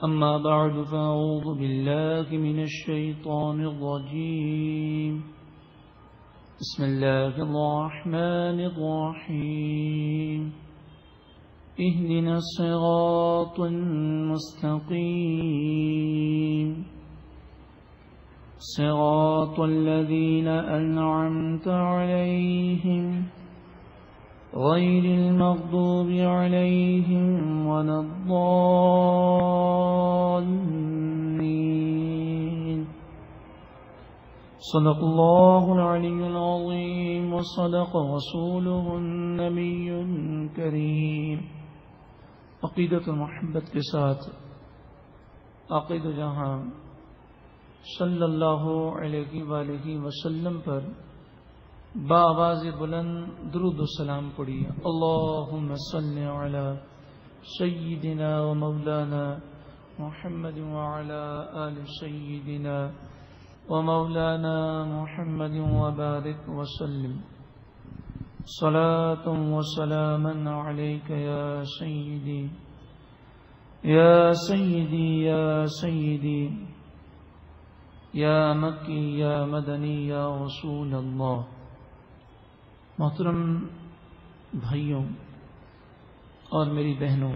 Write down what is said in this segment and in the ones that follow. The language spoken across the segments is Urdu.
أما بعد فأعوذ بالله من الشيطان الرجيم بسم الله الرحمن الرحيم اهدنا الصراط المستقيم صراط الذين أنعمت عليهم غير المغضوب عليهم ولا الضالين صدق الله العلي العظيم وصدق رسوله النبي الكريم عقیدت و محبت کے ساتھ عقید جہاں صلی اللہ علیہ وآلہ وسلم پر بآواز بلند درود و سلام پڑھیے۔ اللہم صلی علی سیدنا و مولانا محمد وعلی آل سیدنا و مولانا محمد وبارک وسلم صلاة و سلاما علیک یا سیدی یا سیدی یا سیدی یا مکی یا مدنی یا رسول اللہ۔ محترم بھائیوں اور میری بہنوں،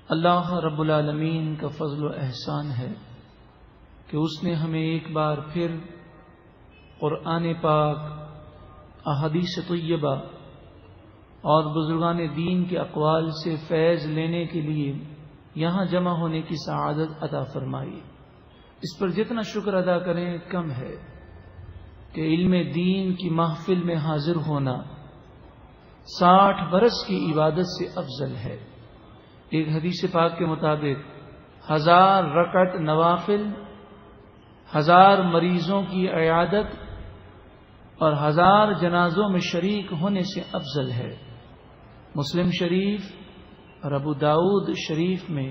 اللہ رب العالمین کا فضل و احسان ہے کہ اس نے ہمیں ایک بار پھر قرآن پاک، احادیث طیبہ اور بزرگان دین کے اقوال سے فیض لینے کے لیے یہاں جمع ہونے کی سعادت عطا فرمائی۔ اس پر جتنا شکر ادا کریں کم ہے کہ علم دین کی محفل میں حاضر ہونا 60 برس کی عبادت سے افضل ہے۔ ایک حدیث پاک کے مطابق 1000 رکعت نوافل 1000 مریضوں کی عیادت اور 1000 جنازوں میں شریک ہونے سے افضل ہے۔ مسلم شریف اور ابو داؤد شریف میں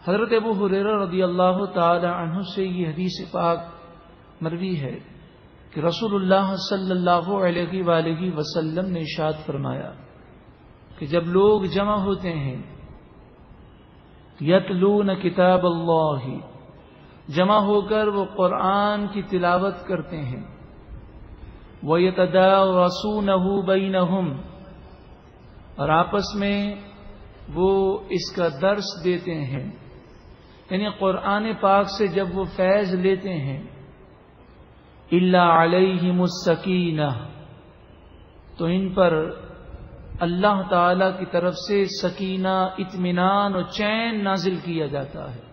حضرت ابو ہریرہ رضی اللہ تعالی عنہ سے یہ حدیث پاک مروی ہے کہ رسول اللہ صلی اللہ علیہ وآلہ وسلم نے ارشاد فرمایا کہ جب لوگ جمع ہوتے ہیں یتلون کتاب اللہ، جمع ہو کر وہ قرآن کی تلاوت کرتے ہیں، وَيَتَدَارَسُونَهُ بَيْنَهُمْ، اور آپس میں وہ اس کا درس دیتے ہیں، یعنی قرآن پاک سے جب وہ فیض لیتے ہیں، الا علیہم السکینہ، تو ان پر اللہ تعالی کی طرف سے سکینہ، اطمینان اور چین نازل کیا جاتا ہے۔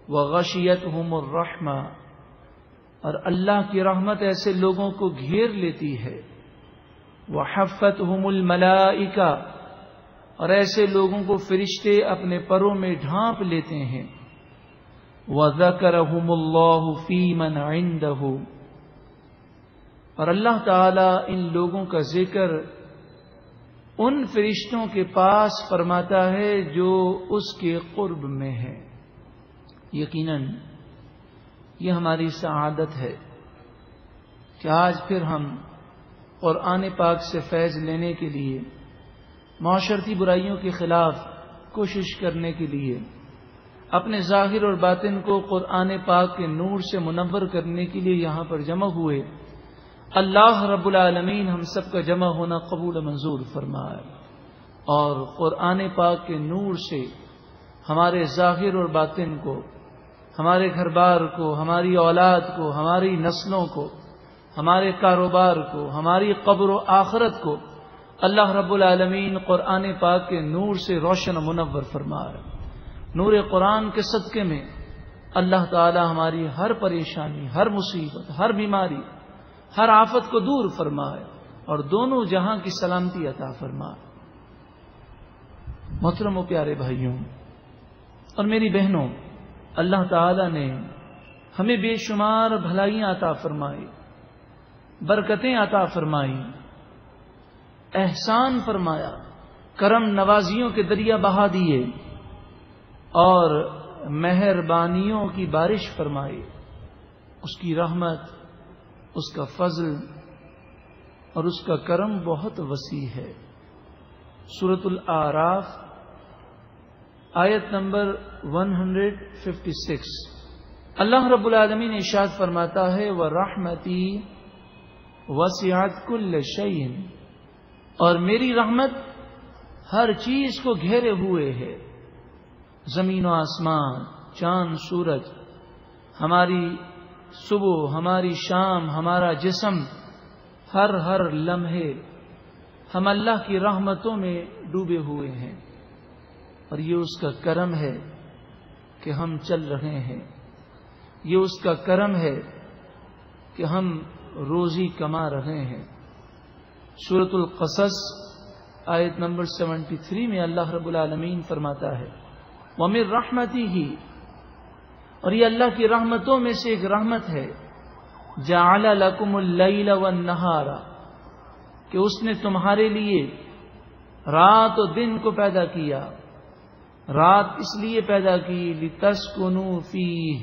وغشیتہم الرحمہ، اور اللہ کی رحمت ایسے لوگوں کو گھیر لیتی ہے۔ وحفتہم الملائکہ، اور ایسے لوگوں کو فرشتے اپنے پروں میں ڈھانپ لیتے ہیں۔ وذکرہم اللہ فی من عندہ، اور اللہ تعالی ان لوگوں کا ذکر ان فرشتوں کے پاس فرماتا ہے جو اس کے قرب میں ہے۔ یقیناً یہ ہماری سعادت ہے کہ آج پھر ہم قرآن پاک سے فیض لینے کے لیے، معاشرتی برائیوں کے خلاف کوشش کرنے کے لیے، اپنے ظاہر اور باطن کو قرآن پاک کے نور سے منور کرنے کے لیے یہاں پر جمع ہوئے۔ اللہ رب العالمین ہم سب کا جمع ہونا قبول منظور فرمائے، اور قرآن پاک کے نور سے ہمارے ظاہر اور باطن کو، ہمارے گھر بار کو، ہماری اولاد کو، ہماری نسلوں کو، ہمارے کاروبار کو، ہماری قبر و آخرت کو اللہ رب العالمین قرآن پاک کے نور سے روشن و منور فرمائے۔ نور قرآن کے صدقے میں اللہ تعالی ہماری ہر پریشانی، ہر مصیبت، ہر بیماری، ہر آفت کو دور فرمائے اور دونوں جہاں کی سلامتی عطا فرمائے۔ محترم و پیارے بھائیوں اور میری بہنوں، اللہ تعالی نے ہمیں بے شمار بھلائیاں عطا فرمائی، برکتیں عطا فرمائی، احسان فرمایا، کرم نوازیوں کے دریا بہا دیے اور مہربانیوں کی بارش فرمائی۔ اس کی رحمت، اس کا فضل اور اس کا کرم بہت وسیع ہے۔ سورۃ الاعراف آیت نمبر 156 اللہ رب العالمین ارشاد فرماتا ہے وَرَحْمَتِي وَسِعَتْ كُلَّ شَيْءٍ، اور میری رحمت ہر چیز کو گھیرے ہوئے ہے، زمین و آسمان، چاند سورج، ہماری صبح، ہماری شام، ہمارا جسم، ہر لمحے ہم اللہ کی رحمتوں میں ڈوبے ہوئے ہیں، اور یہ اس کا کرم ہے کہ ہم چل رہے ہیں، یہ اس کا کرم ہے کہ ہم روزی کما رہے ہیں۔ سورۃ القصص آیت نمبر 73 میں اللہ رب العالمین فرماتا ہے وَمِن رَحْمَتِهِ، اور یہ اللہ کی رحمتوں میں سے ایک رحمت ہے، جَعَلَ لَكُمُ اللَّيْلَ وَالنَّهَارَ، کہ اس نے تمہارے لیے رات و دن کو پیدا کیا۔ رات اس لیے پیدا کی لِتَسْكُنُوا فِيهِ،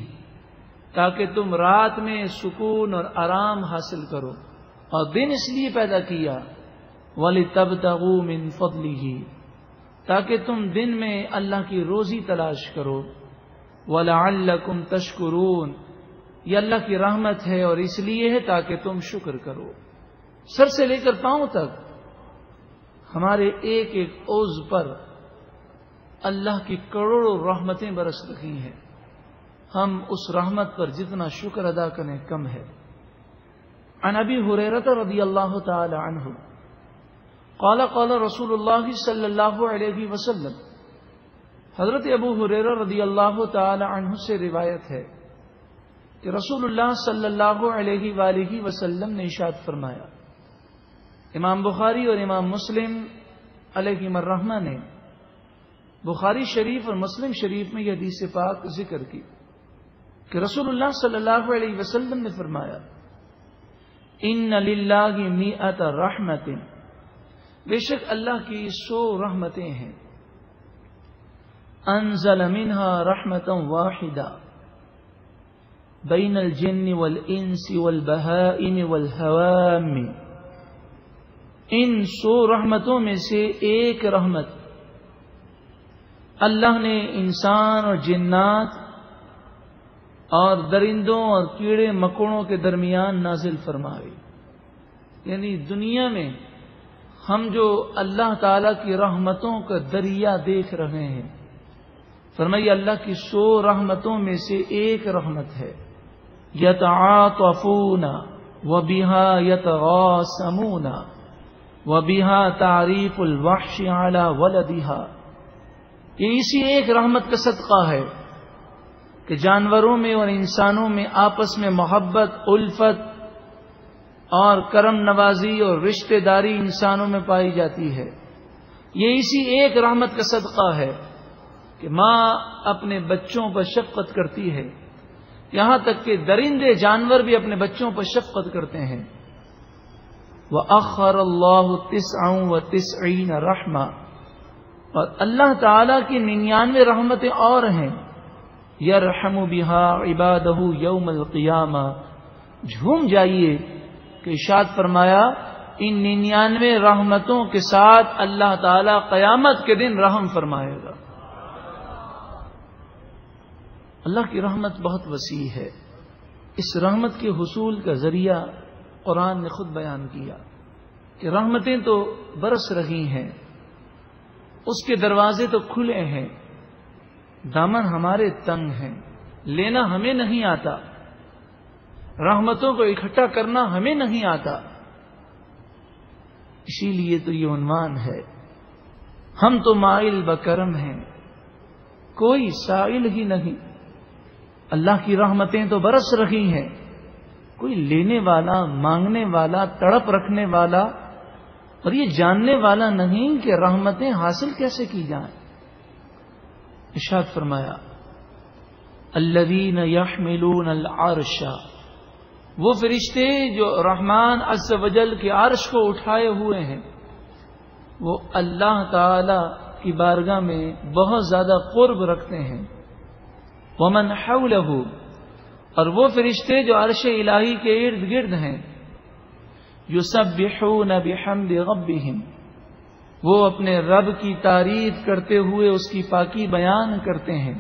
تاکہ تم رات میں سکون اور آرام حاصل کرو، اور دن اس لیے پیدا کیا وَلِتَبْتَغُوا مِن فَضْلِهِ، تاکہ تم دن میں اللہ کی روزی تلاش کرو، وَلَعَلَّكُمْ تَشْكُرُونَ، یہ اللہ کی رحمت ہے اور اس لیے ہے تاکہ تم شکر کرو۔ سر سے لے کر پاؤں تک ہمارے ایک ایک عضو پر اللہ کی کروڑوں رحمتیں برس رہی ہیں، ہم اس رحمت پر جتنا شکر ادا کریں کم ہے۔ عن ابی ہریرہ رضی اللہ تعالی عنہ قال قال رسول اللہ صلی اللہ علیہ وسلم، حضرت ابو ہریرہ رضی اللہ تعالی عنہ سے روایت ہے کہ رسول اللہ صلی اللہ علیہ وآلہ وسلم نے ارشاد فرمایا، امام بخاری اور امام مسلم علیہم الرحمہ نے بخاری شریف اور مسلم شریف میں یہ حدیث پاک ذکر کی کہ رسول اللہ صلی اللہ علیہ وسلم نے فرمایا ان للہ مئۃ رحمت، بے شک اللہ کی 100 رحمتیں ہیں، انزل منها رحمتا واحدہ بین الجن والانس والبہائم والحوام، ان 100 رحمتوں میں سے ایک رحمت اللہ نے انسان اور جنات اور درندوں اور کیڑے مکوڑوں کے درمیان نازل فرمائی۔ یعنی دنیا میں ہم جو اللہ تعالی کی رحمتوں کا دریا دیکھ رہے ہیں، فرمایا اللہ کی 100 رحمتوں میں سے ایک رحمت ہے، یتعاطفون وبها یتغاصمون وبها تعریف الوحش علی ولدها، یہ اسی ایک رحمت کا صدقہ ہے کہ جانوروں میں اور انسانوں میں آپس میں محبت، الفت اور کرم نوازی اور رشتہ داری انسانوں میں پائی جاتی ہے۔ یہ اسی ایک رحمت کا صدقہ ہے کہ ماں اپنے بچوں پر شفقت کرتی ہے، یہاں تک کہ درندے جانور بھی اپنے بچوں پر شفقت کرتے ہیں۔ وَأَخَّرَ اللَّهُ 99 رحمہ، اور اللہ تعالیٰ کی 99 رحمتیں اور ہیں، یرحم بها عبادہ یوم القیامہ، جھوم جائیے کہ ارشاد فرمایا ان 99 رحمتوں کے ساتھ اللہ تعالیٰ قیامت کے دن رحم فرمائے گا۔ اللہ کی رحمت بہت وسیع ہے، اس رحمت کے حصول کا ذریعہ قرآن نے خود بیان کیا کہ رحمتیں تو برس رہی ہیں، اس کے دروازے تو کھلے ہیں، دامن ہمارے تنگ ہیں، لینا ہمیں نہیں آتا، رحمتوں کو اکٹھا کرنا ہمیں نہیں آتا، اسی لیے تو یہ عنوان ہے، ہم تو مائل بکرم ہیں، کوئی سائل ہی نہیں۔ اللہ کی رحمتیں تو برس رہی ہیں، کوئی لینے والا، مانگنے والا، تڑپ رکھنے والا اور یہ جاننے والا نہیں کہ رحمتیں حاصل کیسے کی جائیں۔ ارشاد فرمایا الذین یحملون العرش، وہ فرشتے جو رحمان عز و جل کے عرش کو اٹھائے ہوئے ہیں، وہ اللہ تعالی کی بارگاہ میں بہت زیادہ قرب رکھتے ہیں۔ ومن حولہ، اور وہ فرشتے جو عرش الہی کے ارد گرد ہیں، یسبحون بحمد ربہم، وہ اپنے رب کی تعریف کرتے ہوئے اس کی پاکی بیان کرتے ہیں.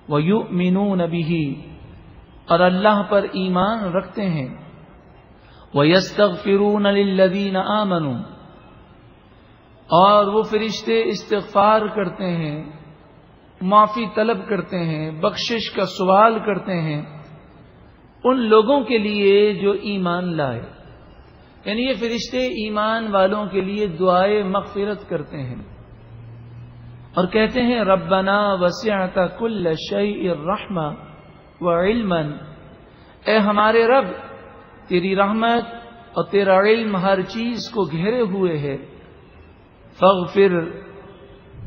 وَيُؤْمِنُونَ بِهِ، اور اللہ پر ایمان رکھتے ہیں. وَيَسْتَغْفِرُونَ لِلَّذِينَ آمَنُوا، اور وہ فرشتے استغفار کرتے ہیں، معافی طلب کرتے ہیں، بخشش کا سوال کرتے ہیں ان لوگوں کے لیے جو ایمان لائے. یعنی یہ فرشتے ایمان والوں کے لیے دعائے مغفرت کرتے ہیں اور کہتے ہیں ربنا وسعت کل شیء رحمہ وعلما، اے ہمارے رب تیری رحمت اور تیرا علم ہر چیز کو گھیرے ہوئے ہے. فاغفر،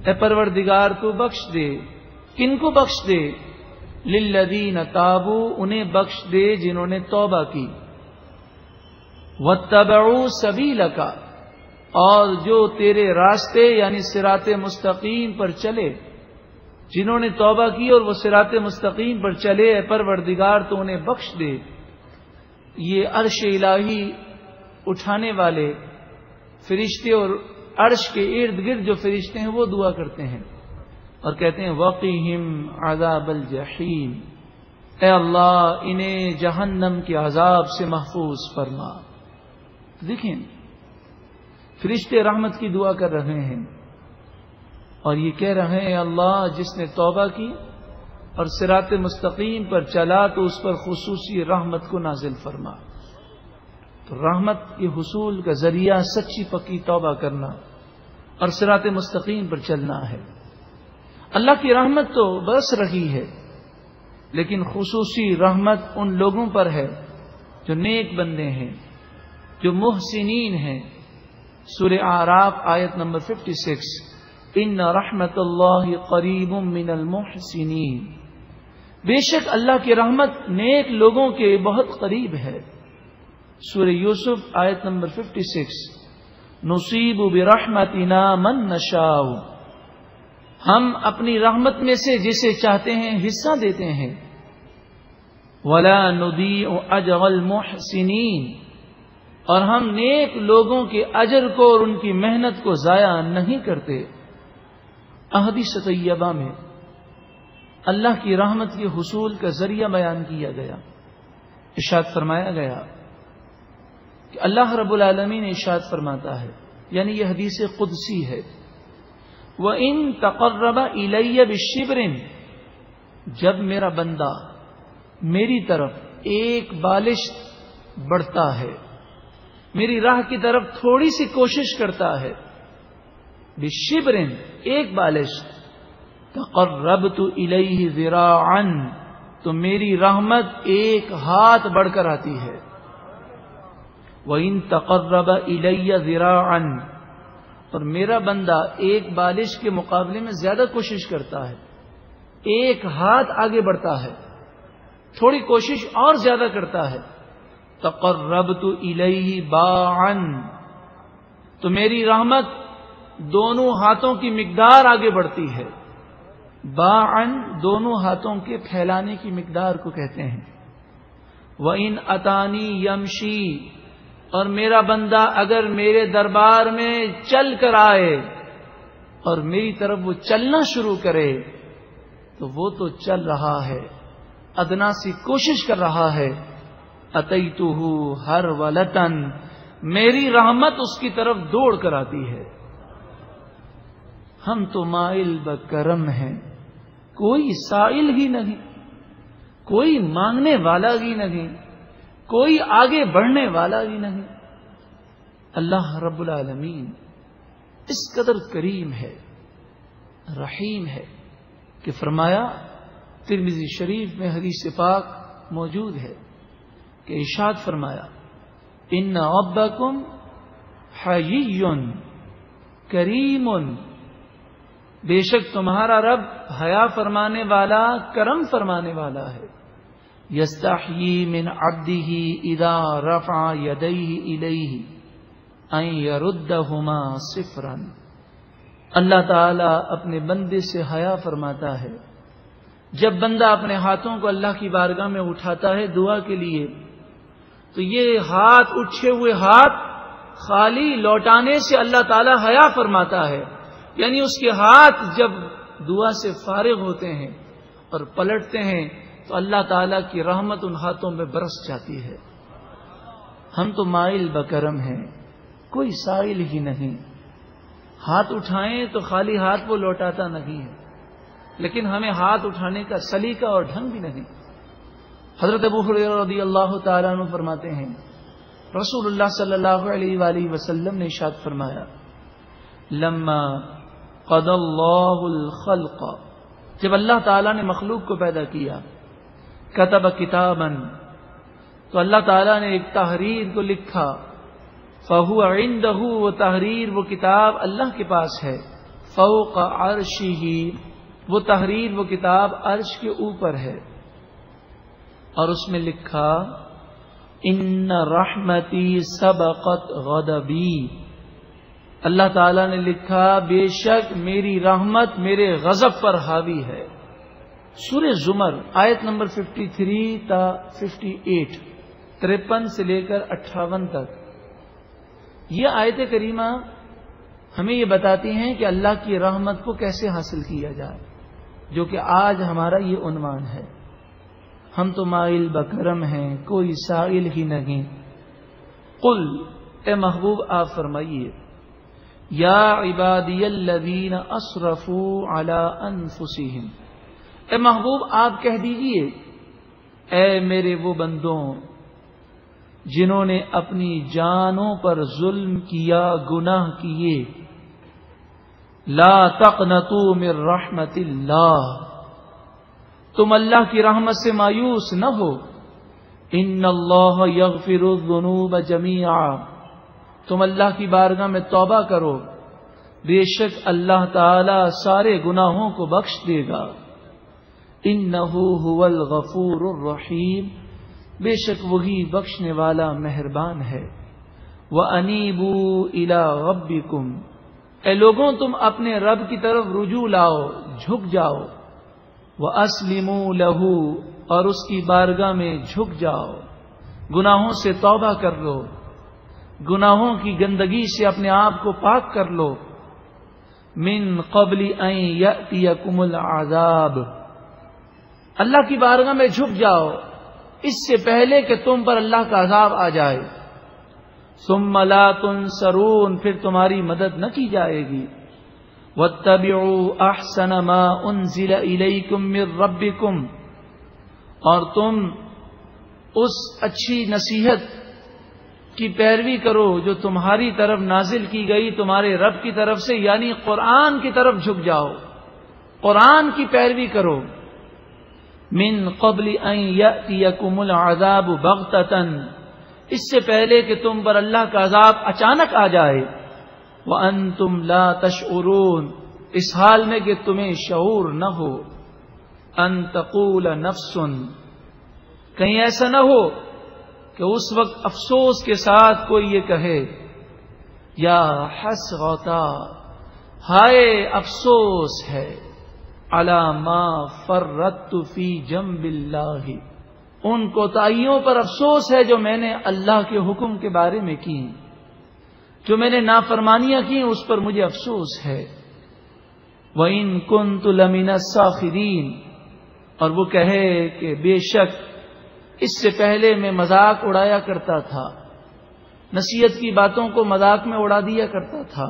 اے پروردگار تو بخش دے. کن کو بخش دے؟ للذین تابوا، انہیں بخش دے جنہوں نے توبہ کی. واتبعوا سبیلک، اور جو تیرے راستے یعنی صراط مستقیم پر چلے، جنہوں نے توبہ کی اور وہ صراط مستقیم پر چلے، اے پروردگار تو انہیں بخش دے. یہ عرش الہی اٹھانے والے فرشتے اور عرش کے ارد گرد جو فرشتے ہیں وہ دعا کرتے ہیں اور کہتے ہیں وقیہم عذاب الجحیم، اے اللہ انہیں جہنم کے عذاب سے محفوظ فرما. دیکھیں فرشتے رحمت کی دعا کر رہے ہیں اور یہ کہہ رہے ہیں اللہ جس نے توبہ کی اور صراط مستقیم پر چلا تو اس پر خصوصی رحمت کو نازل فرما. تو رحمت کے حصول کا ذریعہ سچی پکی توبہ کرنا اور صراط مستقیم پر چلنا ہے. اللہ کی رحمت تو برس رہی ہے لیکن خصوصی رحمت ان لوگوں پر ہے جو نیک بندے ہیں، جو محسنین ہیں. سورہ اعراف آیت نمبر 56، ان رحمت اللہ قریب من المحسنین، بے شک اللہ کی رحمت نیک لوگوں کے بہت قریب ہے. سورہ یوسف آیت نمبر 56، نصیب برحمتنا من نشاء، ہم اپنی رحمت میں سے جسے چاہتے ہیں حصہ دیتے ہیں. ولا نضيع اجر المحسنین، اور ہم نیک لوگوں کے اجر کو اور ان کی محنت کو ضائع نہیں کرتے. احادیث طیبہ میں اللہ کی رحمت کے حصول کا ذریعہ بیان کیا گیا. ارشاد فرمایا گیا کہ اللہ رب العالمین ارشاد فرماتا ہے، یعنی یہ حدیث قدسی ہے، وَإِن تَقَرَّبَ إِلَيَّ بِالشِّبْرٍ، جب میرا بندہ میری طرف ایک بالش بڑھتا ہے، میری راہ کی طرف تھوڑی سی کوشش کرتا ہے، بِالشِّبْرٍ ایک بالش، تَقَرَّبْتُ إِلَيْهِ ذِرَاعًا، تو میری رحمت ایک ہاتھ بڑھ کر آتی ہے. وَإِن تَقَرَّبَ إِلَيَّ ذِرَاعًا، اور میرا بندہ ایک بالش کے مقابلے میں زیادہ کوشش کرتا ہے، ایک ہاتھ آگے بڑھتا ہے، تھوڑی کوشش اور زیادہ کرتا ہے، تقربت الیہ باعا، تو میری رحمت دونوں ہاتھوں کی مقدار آگے بڑھتی ہے. باعا دونوں ہاتھوں کے پھیلانے کی مقدار کو کہتے ہیں. وَإِنْ أَتَانِي يَمْشِي، اور میرا بندہ اگر میرے دربار میں چل کر آئے اور میری طرف وہ چلنا شروع کرے تو وہ تو چل رہا ہے، ادنا سی کوشش کر رہا ہے. اتیتہ ہر ولتن، میری رحمت اس کی طرف دوڑ کر آتی ہے. ہم تو مائل بکرم ہیں، کوئی سائل ہی نہیں، کوئی مانگنے والا ہی نہیں، کوئی آگے بڑھنے والا ہی نہیں. اللہ رب العالمین اس قدر کریم ہے، رحیم ہے کہ فرمایا، ترمذی شریف میں حدیث پاک موجود ہے کہ ارشاد فرمایا، ان ربکم حیی کریم، بے شک تمہارا رب حیا فرمانے والا، کرم فرمانے والا ہے. یستحیی من عبدہ اذا رفع یدیہ الیہ ان یردہما صفرا، اللہ تعالی اپنے بندے سے حیا فرماتا ہے جب بندہ اپنے ہاتھوں کو اللہ کی بارگاہ میں اٹھاتا ہے دعا کے لیے، تو یہ ہاتھ، اٹھے ہوئے ہاتھ خالی لوٹانے سے اللہ تعالیٰ حیا فرماتا ہے، یعنی اس کے ہاتھ جب دعا سے فارغ ہوتے ہیں اور پلٹتے ہیں تو اللہ تعالیٰ کی رحمت ان ہاتھوں میں برس جاتی ہے۔ ہم تو مائل بکرم ہیں، کوئی سائل ہی نہیں، ہاتھ اٹھائیں تو خالی ہاتھ وہ لوٹاتا نہیں ہے، لیکن ہمیں ہاتھ اٹھانے کا سلیقہ اور ڈھنگ بھی نہیں۔ حضرت ابو ہریرہ رضی اللہ تعالیٰ عنہ فرماتے ہیں رسول اللہ صلی اللہ علیہ وآلہ وسلم نے ارشاد فرمایا لما قضى اللہ الخلق، جب اللہ تعالیٰ نے مخلوق کو پیدا کیا، کتب کتابا، تو اللہ تعالیٰ نے ایک تحریر کو لکھا، فہو عندہ، وہ تحریر وہ کتاب اللہ کے پاس ہے، فوق عرشہ، وہ تحریر وہ کتاب عرش کے اوپر ہے، اور اس میں لکھا ان رحمتی سبقت غضبی، اللہ تعالیٰ نے لکھا بے شک میری رحمت میرے غضب پر حاوی ہے۔ سورہ زمر آیت نمبر 53 تا 58، 53 سے لے کر 58 تک، یہ آیت کریمہ ہمیں یہ بتاتی ہیں کہ اللہ کی رحمت کو کیسے حاصل کیا جائے، جو کہ آج ہمارا یہ عنوان ہے۔ ہم تو مائل بکرم ہیں، کوئی سائل ہی نہیں۔ قل، اے محبوب آپ فرمائیے، یا عبادی الذین اسرفوا علی انفسہم، اے محبوب آپ کہہ دیجئے، اے میرے وہ بندوں جنہوں نے اپنی جانوں پر ظلم کیا، گناہ کیے، لا تقنطوا من رحمت اللہ، تم اللہ کی رحمت سے مایوس نہ ہو، ان اللہ یغفر الذنوب جمیعا، تم اللہ کی بارگاہ میں توبہ کرو، بے شک اللہ تعالی سارے گناہوں کو بخش دے گا، انہ هو الغفور الرحیم، بے شک وہی بخشنے والا مہربان ہے۔ وَأَنِيبُوا إِلَىٰ رَبِّكُمْ، اے لوگوں تم اپنے رب کی طرف رجوع لاؤ، جھک جاؤ، وَأَسْلِمُوا لَهُ، اور اس کی بارگاہ میں جھک جاؤ، گناہوں سے توبہ کر لو، گناہوں کی گندگی سے اپنے آپ کو پاک کر لو، من قبل ان یأتیکم العذاب، اللہ کی بارگاہ میں جھک جاؤ اس سے پہلے کہ تم پر اللہ کا عذاب آ جائے، ثم لا تنصرون، پھر تمہاری مدد نہ کی جائے گی، واتبعوا احسن ما انزل الیکم من ربکم، اور تم اس اچھی نصیحت کی پیروی کرو جو تمہاری طرف نازل کی گئی تمہارے رب کی طرف سے، یعنی قرآن کی طرف جھک جاؤ، قرآن کی پیروی کرو، من قبل ان یأتیکم العذاب بغتۃ، اس سے پہلے کہ تم پر اللہ کا عذاب اچانک آ جائے، وانتم لا تشعرون، اس حال میں کہ تمہیں شعور نہ ہو، ان تقول نفس، کہیں ایسا نہ ہو کہ اس وقت افسوس کے ساتھ کوئی یہ کہے، یا حسرتا، ہائے افسوس ہے، علی ما فرطت فی جنب اللہ، ان کوتاہیوں پر افسوس ہے جو میں نے اللہ کے حکم کے بارے میں کی، جو میں نے نافرمانیاں کی اس پر مجھے افسوس ہے، وَإِن كُنتُ لَمِنَ السَّاخِرِينَ، اور وہ کہے کہ بے شک اس سے پہلے میں مذاق اڑایا کرتا تھا، نصیحت کی باتوں کو مذاق میں اڑا دیا کرتا تھا،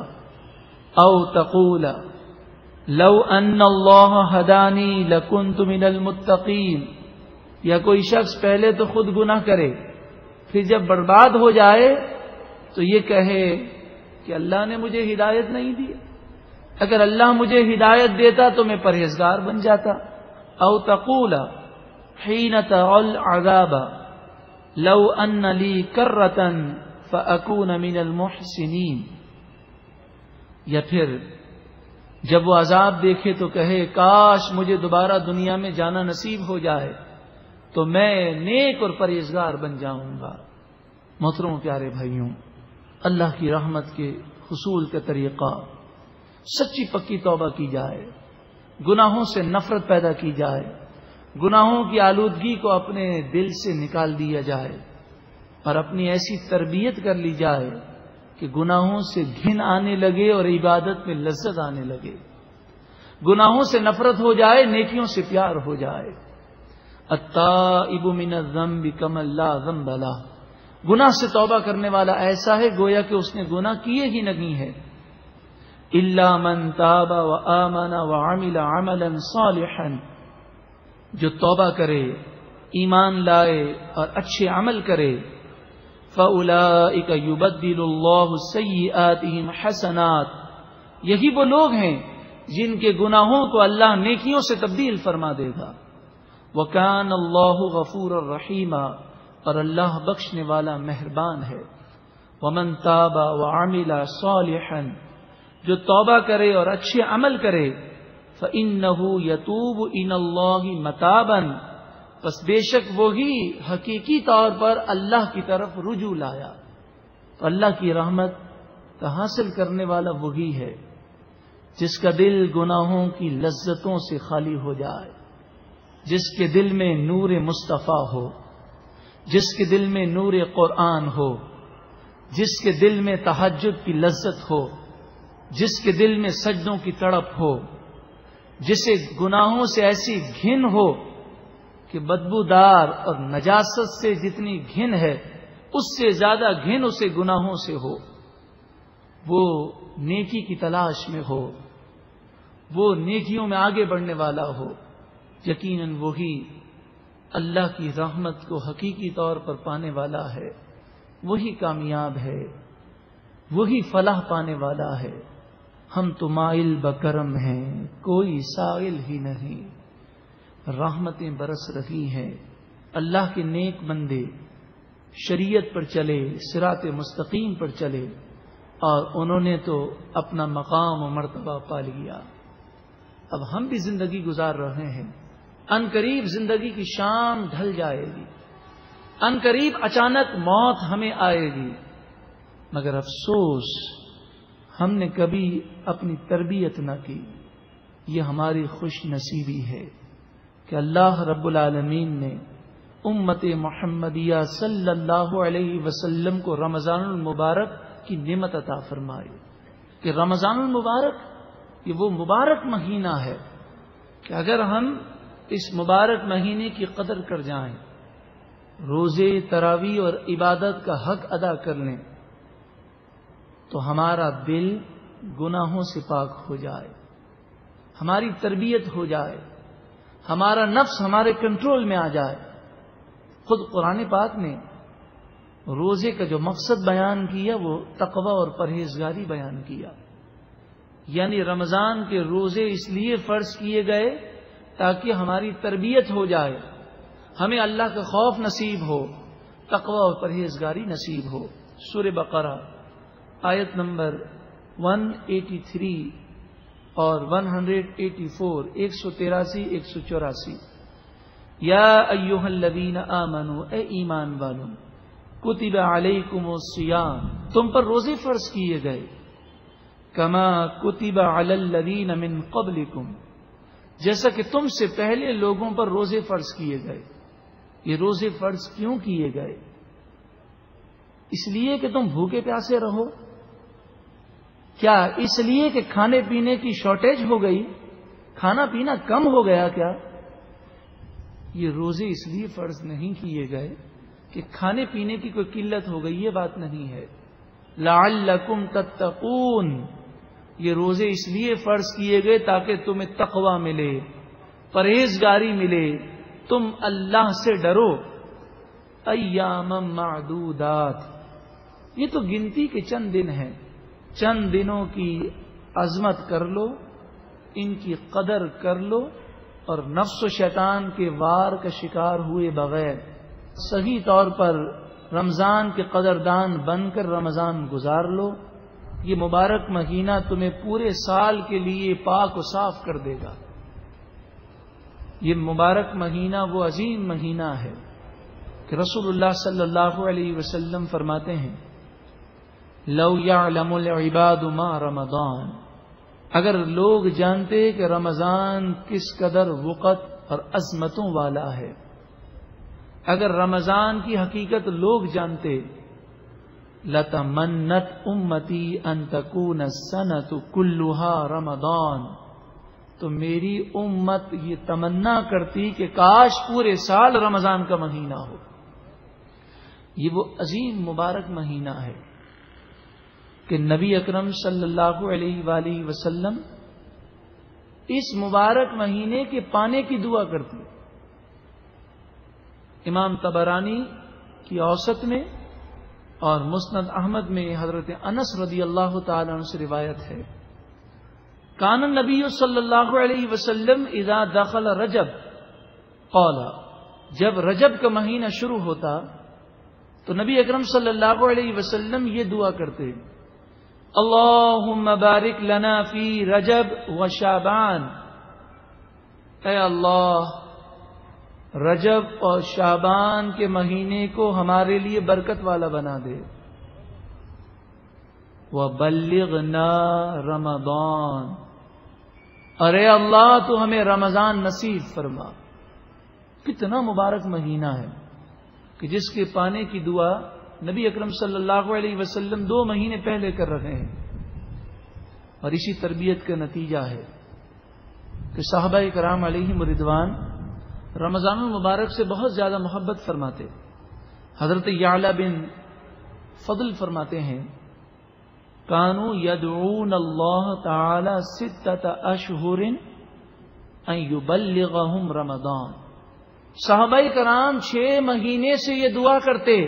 او تقول لو ان اللہ ہدانی لکنت من المتقین، یا کوئی شخص پہلے تو خود گناہ کرے پھر جب برباد ہو جائے تو یہ کہے کہ اللہ نے مجھے ہدایت نہیں دی، اگر اللہ مجھے ہدایت دیتا تو میں پرہیزگار بن جاتا، او تقول حین ترى العذاب لو ان لی کرۃ فاکون من المحسنین، یا پھر جب وہ عذاب دیکھے تو کہے کاش مجھے دوبارہ دنیا میں جانا نصیب ہو جائے تو میں نیک اور پرہیزگار بن جاؤں گا۔ محترم پیارے بھائیوں، اللہ کی رحمت کے حصول کا طریقہ، سچی پکی توبہ کی جائے، گناہوں سے نفرت پیدا کی جائے، گناہوں کی آلودگی کو اپنے دل سے نکال دیا جائے اور اپنی ایسی تربیت کر لی جائے کہ گناہوں سے گھن آنے لگے اور عبادت میں لذت آنے لگے، گناہوں سے نفرت ہو جائے، نیکیوں سے پیار ہو جائے۔ التائب من الذنب کمن لا ذنب لہ، گناہ سے توبہ کرنے والا ایسا ہے گویا کہ اس نے گناہ کیے ہی نہیں ہے۔ الا من تاب وآمن وعمل عملا صالحا، جو توبہ کرے، ایمان لائے اور اچھے عمل کرے، فاولئک یبدل اللہ سیئاتہم حسنات، یہی وہ لوگ ہیں جن کے گناہوں کو اللہ نیکیوں سے تبدیل فرما دے گا۔ وَكَانَ اللَّهُ غَفُورًا رَحِيمًا، اور اللہ بخشنے والا مہربان ہے۔ وَمَن تَابَ وَعَمِلَ صَالِحًا، جو توبہ کرے اور اچھے عمل کرے، فَإِنَّهُ يَتُوبُ إِلَى اللَّهِ مَتَابًا، پس بے شک وہی حقیقی طور پر اللہ کی طرف رجوع لایا۔ تو اللہ کی رحمت کا حاصل کرنے والا وہی ہے جس کا دل گناہوں کی لذتوں سے خالی ہو جائے، جس کے دل میں نور مصطفیٰ ہو، جس کے دل میں نور قرآن ہو، جس کے دل میں تہجد کی لذت ہو، جس کے دل میں سجدوں کی تڑپ ہو، جسے گناہوں سے ایسی گھن ہو کہ بدبودار اور نجاست سے جتنی گھن ہے اس سے زیادہ گھن اسے گناہوں سے ہو، وہ نیکی کی تلاش میں ہو، وہ نیکیوں میں آگے بڑھنے والا ہو، یقیناً وہی اللہ کی رحمت کو حقیقی طور پر پانے والا ہے، وہی کامیاب ہے، وہی فلاح پانے والا ہے۔ ہم تو مائل بکرم ہیں، کوئی سائل ہی نہیں، رحمتیں برس رہی ہیں۔ اللہ کے نیک بندے شریعت پر چلے، صراط مستقیم پر چلے، اور انہوں نے تو اپنا مقام و مرتبہ پا لیا۔ اب ہم بھی زندگی گزار رہے ہیں، ان قریب زندگی کی شام ڈھل جائے گی، ان قریب اچانک موت ہمیں آئے گی، مگر افسوس ہم نے کبھی اپنی تربیت نہ کی۔ یہ ہماری خوش نصیبی ہے کہ اللہ رب العالمین نے امت محمدیہ صلی اللہ علیہ وسلم کو رمضان المبارک کی نعمت عطا فرمائی، کہ رمضان المبارک یہ وہ مبارک مہینہ ہے کہ اگر ہم اس مبارک مہینے کی قدر کر جائیں، روزے، تراویح اور عبادت کا حق ادا کر لیں، تو ہمارا دل گناہوں سے پاک ہو جائے، ہماری تربیت ہو جائے، ہمارا نفس ہمارے کنٹرول میں آ جائے۔ خود قرآن پاک نے روزے کا جو مقصد بیان کیا وہ تقوی اور پرہیزگاری بیان کیا، یعنی رمضان کے روزے اس لیے فرض کیے گئے تاکہ ہماری تربیت ہو جائے، ہمیں اللہ کا خوف نصیب ہو، تقوی اور پرہیزگاری نصیب ہو۔ سورہ بقرہ آیت نمبر 183 اور 184، 183، 184۔ یا ایھا الذین آمنوا، اے ایمان والو، کتب علیکم الصیام، تم پر روزے فرض کیے گئے، کما کتب علی الذین من قبلکم، جیسا کہ تم سے پہلے لوگوں پر روزے فرض کیے گئے۔ یہ روزے فرض کیوں کیے گئے؟ اس لیے کہ تم بھوکے پیاسے رہو؟ کیا اس لیے کہ کھانے پینے کی شارٹیج ہو گئی، کھانا پینا کم ہو گیا کیا؟ یہ روزے اس لیے فرض نہیں کیے گئے کہ کھانے پینے کی کوئی قلت ہو گئی، یہ بات نہیں ہے۔ لعلکم تتقون، یہ روزے اس لیے فرض کیے گئے تاکہ تمہیں تقوی ملے، پرہیزگاری ملے، تم اللہ سے ڈرو۔ ایام معدودات، یہ تو گنتی کے چند دن ہیں، چند دنوں کی عظمت کر لو، ان کی قدر کر لو، اور نفس و شیطان کے وار کا شکار ہوئے بغیر صحیح طور پر رمضان کے قدردان بن کر رمضان گزار لو۔ یہ مبارک مہینہ تمہیں پورے سال کے لیے پاک و صاف کر دے گا۔ یہ مبارک مہینہ وہ عظیم مہینہ ہے کہ رسول اللہ صلی اللہ علیہ وسلم فرماتے ہیں، لو یعلم العباد ما رمضان، اگر لوگ جانتے کہ رمضان کس قدر وقت اور عظمتوں والا ہے، اگر رمضان کی حقیقت لوگ جانتے، لتمنت امتی ان تکون السنۃ کلھا رمضان، تو میری امت یہ تمنا کرتی کہ کاش پورے سال رمضان کا مہینہ ہو۔ یہ وہ عظیم مبارک مہینہ ہے کہ نبی اکرم صلی اللہ علیہ وآلہ وسلم اس مبارک مہینے کے پانے کی دعا کرتے۔ امام طبرانی کی اوسط میں اور مسند احمد میں حضرت انس رضی اللہ تعالی عنہ سے روایت ہے، کان النبی صلی اللہ علیہ وسلم اذا دخل رجب قال، جب رجب کا مہینہ شروع ہوتا تو نبی اکرم صلی اللہ علیہ وسلم یہ دعا کرتے، اللہم بارک لنا فی رجب و شعبان، اے اللہ رجب اور شعبان کے مہینے کو ہمارے لیے برکت والا بنا دے، وبلغنا رمضان، ارے اللہ تو ہمیں رمضان نصیب فرما۔ کتنا مبارک مہینہ ہے کہ جس کے پانے کی دعا نبی اکرم صلی اللہ علیہ وسلم 2 مہینے پہلے کر رہے ہیں، اور اسی تربیت کا نتیجہ ہے کہ صحابہ کرام علیہم رضوان رمضان المبارک سے بہت زیادہ محبت فرماتے۔ حضرت یعلا بن فضل فرماتے ہیں، کانوا یدعون اللہ تعالی 6 اشہر ان یبلغہم رمضان، صحابہ کرام 6 مہینے سے یہ دعا کرتے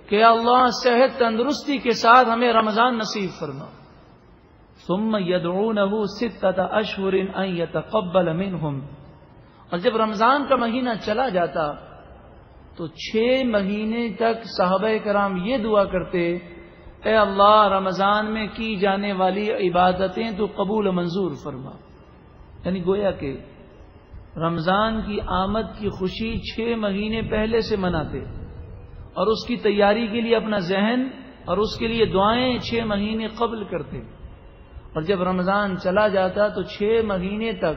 کہ اللہ صحت تندرستی کے ساتھ ہمیں رمضان نصیب فرما۔ ثم یدعونہ 6 اشہر ان یتقبل منہم، اور جب رمضان کا مہینہ چلا جاتا تو 6 مہینے تک صحابہ کرام یہ دعا کرتے، اے اللہ رمضان میں کی جانے والی عبادتیں تو قبول و منظور فرما۔ یعنی گویا کہ رمضان کی آمد کی خوشی 6 مہینے پہلے سے مناتے، اور اس کی تیاری کے لیے اپنا ذہن اور اس کے لیے دعائیں 6 مہینے قبل کرتے، اور جب رمضان چلا جاتا تو 6 مہینے تک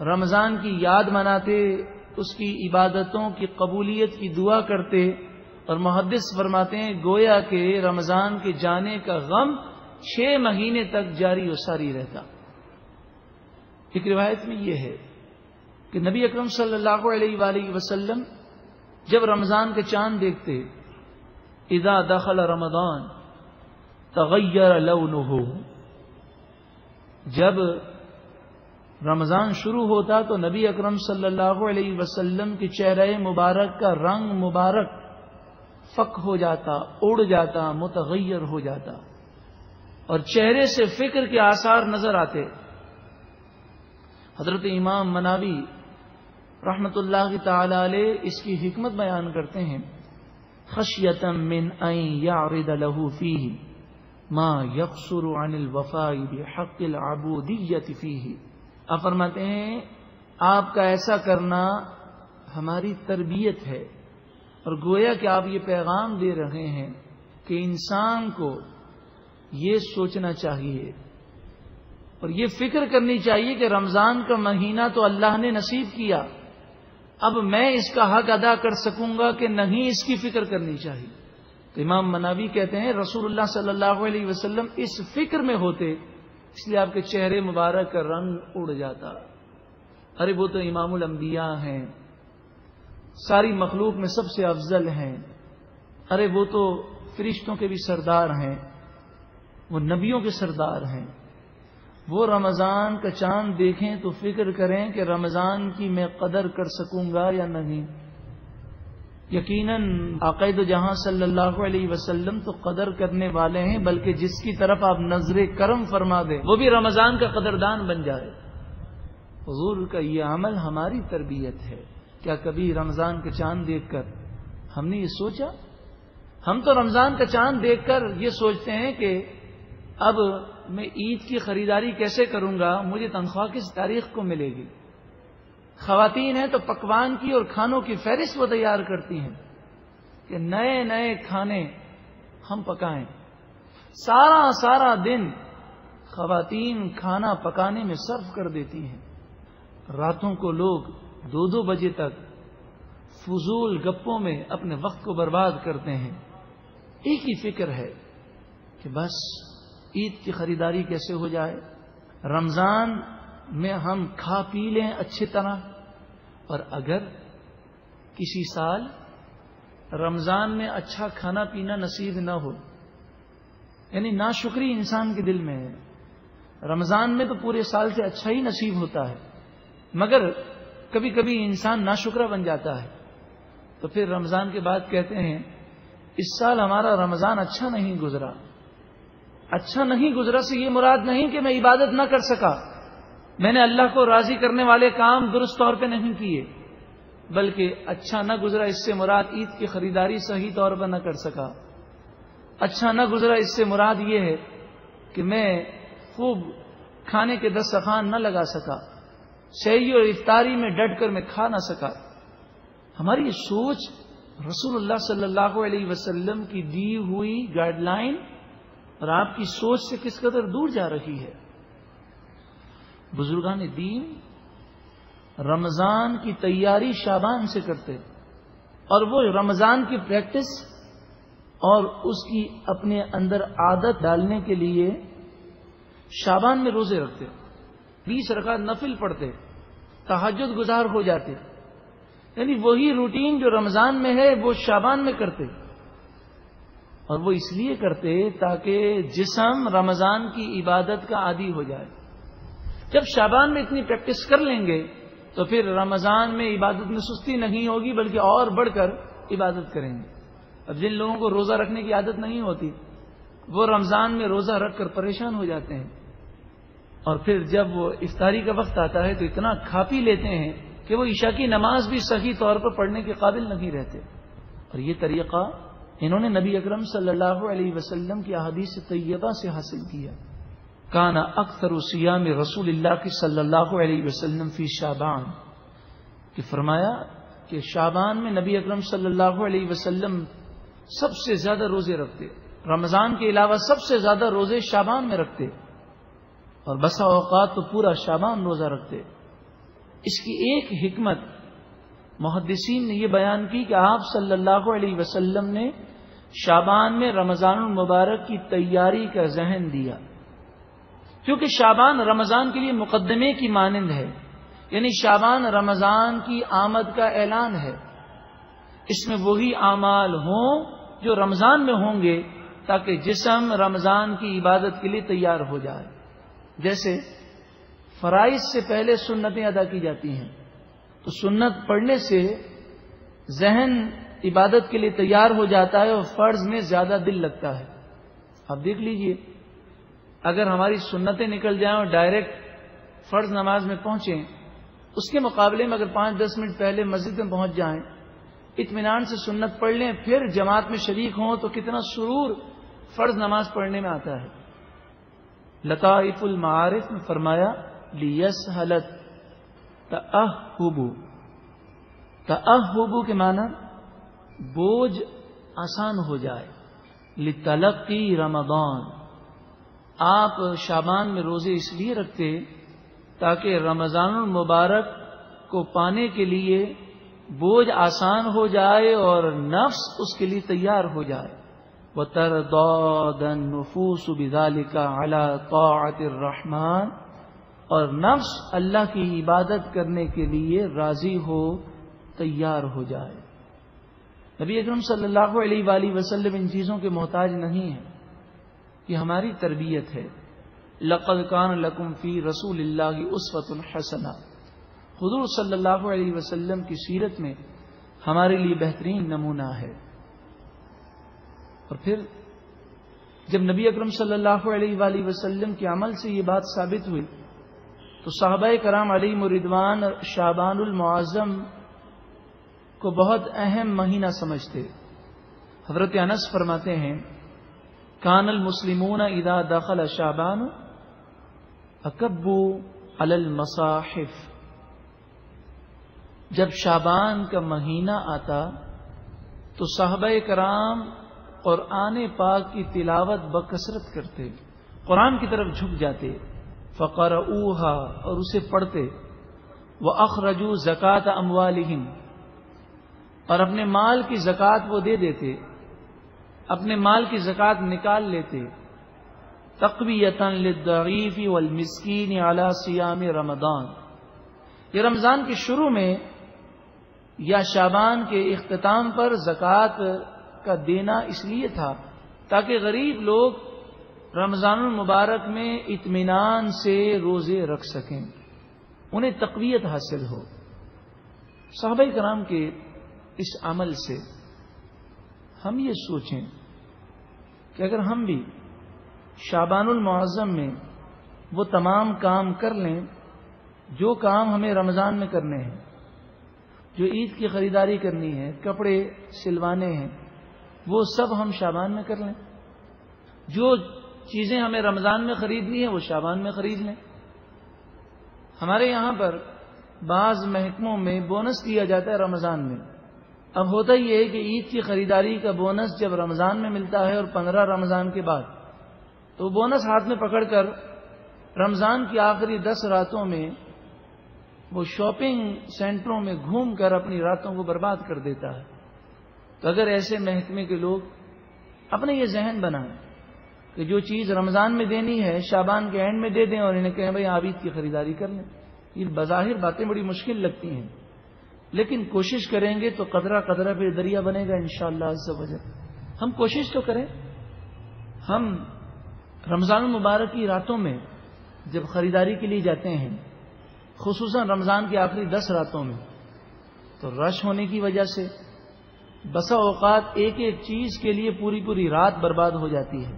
رمضان کی یاد مناتے، اس کی عبادتوں کی قبولیت کی دعا کرتے، اور محدث فرماتے ہیں گویا کہ رمضان کے جانے کا غم 6 مہینے تک جاری و ساری رہتا۔ ایک روایت میں یہ ہے کہ نبی اکرم صلی اللہ علیہ وآلہ وسلم جب رمضان کے چاند دیکھتے، اذا دخل رمضان تغیر لونہ، جب رمضان شروع ہوتا تو نبی اکرم صلی اللہ علیہ وسلم کے چہرہ مبارک کا رنگ مبارک فک ہو جاتا، اڑ جاتا، متغیر ہو جاتا، اور چہرے سے فکر کے آثار نظر آتے۔ حضرت امام مناوی رحمت اللہ تعالی علیہ اس کی حکمت بیان کرتے ہیں، خشیۃ من ان یعرض له فیہ ما یقصر عن الوفاء بحق العبودیۃ فیہ۔ آپ فرماتے ہیں آپ کا ایسا کرنا ہماری تربیت ہے، اور گویا کہ آپ یہ پیغام دے رہے ہیں کہ انسان کو یہ سوچنا چاہیے اور یہ فکر کرنی چاہیے کہ رمضان کا مہینہ تو اللہ نے نصیب کیا، اب میں اس کا حق ادا کر سکوں گا کہ نہیں، اس کی فکر کرنی چاہیے۔ تو امام مناوی کہتے ہیں رسول اللہ صلی اللہ علیہ وسلم اس فکر میں ہوتے، اس لیے آپ کے چہرے مبارک کا رنگ اڑ جاتا۔ ارے وہ تو امام الانبیاء ہیں، ساری مخلوق میں سب سے افضل ہیں، ارے وہ تو فرشتوں کے بھی سردار ہیں، وہ نبیوں کے سردار ہیں، وہ رمضان کا چاند دیکھیں تو فکر کریں کہ رمضان کی میں قدر کر سکوں گا یا نہیں۔ یقیناً عقائد جہاں صلی اللہ علیہ وسلم تو قدر کرنے والے ہیں، بلکہ جس کی طرف آپ نظر کرم فرما دیں وہ بھی رمضان کا قدردان بن جائے۔ حضور کا یہ عمل ہماری تربیت ہے۔ کیا کبھی رمضان کا چاند دیکھ کر ہم نے یہ سوچا؟ ہم تو رمضان کا چاند دیکھ کر یہ سوچتے ہیں کہ اب میں عید کی خریداری کیسے کروں گا، مجھے تنخواہ کس تاریخ کو ملے گی۔ خواتین ہیں تو پکوان کی اور کھانوں کی فہرست وہ تیار کرتی ہیں کہ نئے نئے کھانے ہم پکائیں۔ سارا دن خواتین کھانا پکانے میں صرف کر دیتی ہیں۔ راتوں کو لوگ 2 بجے تک فضول گپوں میں اپنے وقت کو برباد کرتے ہیں۔ ایک ہی فکر ہے کہ بس عید کی خریداری کیسے ہو جائے، رمضان میں ہم کھا پی لیں اچھی طرح، اور اگر کسی سال رمضان میں اچھا کھانا پینا نصیب نہ ہو، یعنی ناشکری انسان کے دل میں ہے. رمضان میں تو پورے سال سے اچھا ہی نصیب ہوتا ہے، مگر کبھی کبھی انسان ناشکرا بن جاتا ہے، تو پھر رمضان کے بعد کہتے ہیں اس سال ہمارا رمضان اچھا نہیں گزرا. اچھا نہیں گزرا سے یہ مراد نہیں کہ میں عبادت نہ کر سکا، میں نے اللہ کو راضی کرنے والے کام درست طور پہ نہیں کیے، بلکہ اچھا نہ گزرا اس سے مراد عید کی خریداری صحیح طور پر نہ کر سکا. اچھا نہ گزرا اس سے مراد یہ ہے کہ میں خوب کھانے کے دسترخوان نہ لگا سکا، سحری اور افطاری میں ڈٹ کر میں کھا نہ سکا. ہماری یہ سوچ رسول اللہ صلی اللہ علیہ وسلم کی دی ہوئی گائیڈ لائن اور آپ کی سوچ سے کس قدر دور جا رہی ہے. بزرگان دین رمضان کی تیاری شعبان سے کرتے، اور وہ رمضان کی پریکٹس اور اس کی اپنے اندر عادت ڈالنے کے لیے شعبان میں روزے رکھتے، 20 رکعت نفل پڑھتے، تہجد گزار ہو جاتے، یعنی وہی روٹین جو رمضان میں ہے وہ شعبان میں کرتے. اور وہ اس لیے کرتے تاکہ جسم رمضان کی عبادت کا عادی ہو جائے. جب شعبان میں اتنی پریکٹس کر لیں گے تو پھر رمضان میں عبادت میں سستی نہیں ہوگی، بلکہ اور بڑھ کر عبادت کریں گے. اب جن لوگوں کو روزہ رکھنے کی عادت نہیں ہوتی وہ رمضان میں روزہ رکھ کر پریشان ہو جاتے ہیں، اور پھر جب وہ افطاری کا وقت آتا ہے تو اتنا کھا پی لیتے ہیں کہ وہ عشاء کی نماز بھی صحیح طور پر پڑھنے کے قابل نہیں رہتے. اور یہ طریقہ انہوں نے نبی اکرم صلی اللہ علیہ وسلم کی احادیث طیبہ سے حاصل کیا. کانا اکثر صیام رسول اللہ صلی اللہ علیہ وسلم فی شعبان، کہ فرمایا کہ شعبان میں نبی اکرم صلی اللہ علیہ وسلم سب سے زیادہ روزے رکھتے، رمضان کے علاوہ سب سے زیادہ روزے شعبان میں رکھتے، اور بسا اوقات تو پورا شعبان روزہ رکھتے. اس کی ایک حکمت محدثین نے یہ بیان کی کہ آپ صلی اللہ علیہ وسلم نے شعبان میں رمضان المبارک کی تیاری کا ذہن دیا، کیونکہ شعبان رمضان کے لیے مقدمے کی مانند ہے، یعنی شعبان رمضان کی آمد کا اعلان ہے. اس میں وہی اعمال ہوں جو رمضان میں ہوں گے تاکہ جسم رمضان کی عبادت کے لیے تیار ہو جائے. جیسے فرائض سے پہلے سنتیں ادا کی جاتی ہیں، تو سنت پڑھنے سے ذہن عبادت کے لیے تیار ہو جاتا ہے اور فرض میں زیادہ دل لگتا ہے. اب دیکھ لیجئے، اگر ہماری سنتیں نکل جائیں اور ڈائریکٹ فرض نماز میں پہنچیں، اس کے مقابلے میں اگر 5-10 منٹ پہلے مسجد میں پہنچ جائیں، اطمینان سے سنت پڑھ لیں، پھر جماعت میں شریک ہوں تو کتنا سرور فرض نماز پڑھنے میں آتا ہے. لطائف المعارف میں فرمایا لیسہلت تأہبو، تأہبو کے معنی بوجھ آسان ہو جائے. لتلقی رمضان، آپ شعبان میں روزے اس لیے رکھتے تاکہ رمضان المبارک کو پانے کے لیے بوجھ آسان ہو جائے اور نفس اس کے لیے تیار ہو جائے. وَتَرْضَادَ النُّفُوسُ بِذَلِكَ عَلَى طَاعَةِ الرَّحْمَنِ، اور نفس اللہ کی عبادت کرنے کے لیے راضی ہو، تیار ہو جائے. نبی اکرم صلی اللہ علیہ وآلہ وسلم ان چیزوں کے محتاج نہیں ہیں، یہ ہماری تربیت ہے. لَقَدْ كَانَ لَكُمْ فِي رَسُولِ اللَّهِ أُسْوَةٌ حَسَنَةٌ، حضور صلی اللہ علیہ وسلم کی سیرت میں ہمارے لیے بہترین نمونہ ہے. اور پھر جب نبی اکرم صلی اللہ علیہ وآلہ وسلم کے عمل سے یہ بات ثابت ہوئی تو صحابہ کرام علیہم رضوان شعبان المعظم کو بہت اہم مہینہ سمجھتے. حضرت انس فرماتے ہیں کان المسلمون اذا دخل شعبان اکبوا علی المصاحف، جب شعبان کا مہینہ آتا تو صحابہ کرام قرآن پاک کی تلاوت بکثرت کرتے، قرآن کی طرف جھک جاتے. فقرؤوها، اور اسے پڑھتے. وَأَخْرَجُوا زَكَاةَ أَمْوَالِهِمْ، اور اپنے مال کی زکوٰۃ وہ دے دیتے. اپنے مال کی زکوٰۃ نکال لیتے، تقویۃً للضعیف والمسکین علی صیام رمضان. یہ رمضان کے شروع میں یا شعبان کے اختتام پر زکوٰۃ کا دینا اس لیے تھا تاکہ غریب لوگ رمضان المبارک میں اطمینان سے روزے رکھ سکیں، انہیں تقویت حاصل ہو. صحابہ کرام کے اس عمل سے ہم یہ سوچیں کہ اگر ہم بھی شعبان المعظم میں وہ تمام کام کر لیں جو کام ہمیں رمضان میں کرنے ہیں، جو عید کی خریداری کرنی ہے، کپڑے سلوانے ہیں، وہ سب ہم شعبان میں کر لیں. جو چیزیں ہمیں رمضان میں خریدنی ہے وہ شعبان میں خرید لیں. ہمارے یہاں پر بعض محکموں میں بونس دیا جاتا ہے رمضان میں. اب ہوتا یہ ہے کہ عید کی خریداری کا بونس جب رمضان میں ملتا ہے اور 15 رمضان کے بعد، تو بونس ہاتھ میں پکڑ کر رمضان کی آخری 10 راتوں میں وہ شاپنگ سینٹروں میں گھوم کر اپنی راتوں کو برباد کر دیتا ہے. تو اگر ایسے محکمے کے لوگ اپنے یہ ذہن بنائیں کہ جو چیز رمضان میں دینی ہے شعبان کے اینڈ میں دے دیں اور انہیں کہیں بھائی آپ عید کی خریداری کر لیں. یہ بظاہر باتیں بڑی مشکل لگتی ہیں، لیکن کوشش کریں گے تو قطرہ قطرہ پھر دریا بنے گا انشاءاللہ عز و جل. ہم کوشش تو کریں. ہم رمضان المبارک کی راتوں میں جب خریداری کے لیے جاتے ہیں، خصوصاً رمضان کی آخری 10 راتوں میں، تو رش ہونے کی وجہ سے بسا اوقات ایک ایک چیز کے لیے پوری پوری رات برباد ہو جاتی ہے.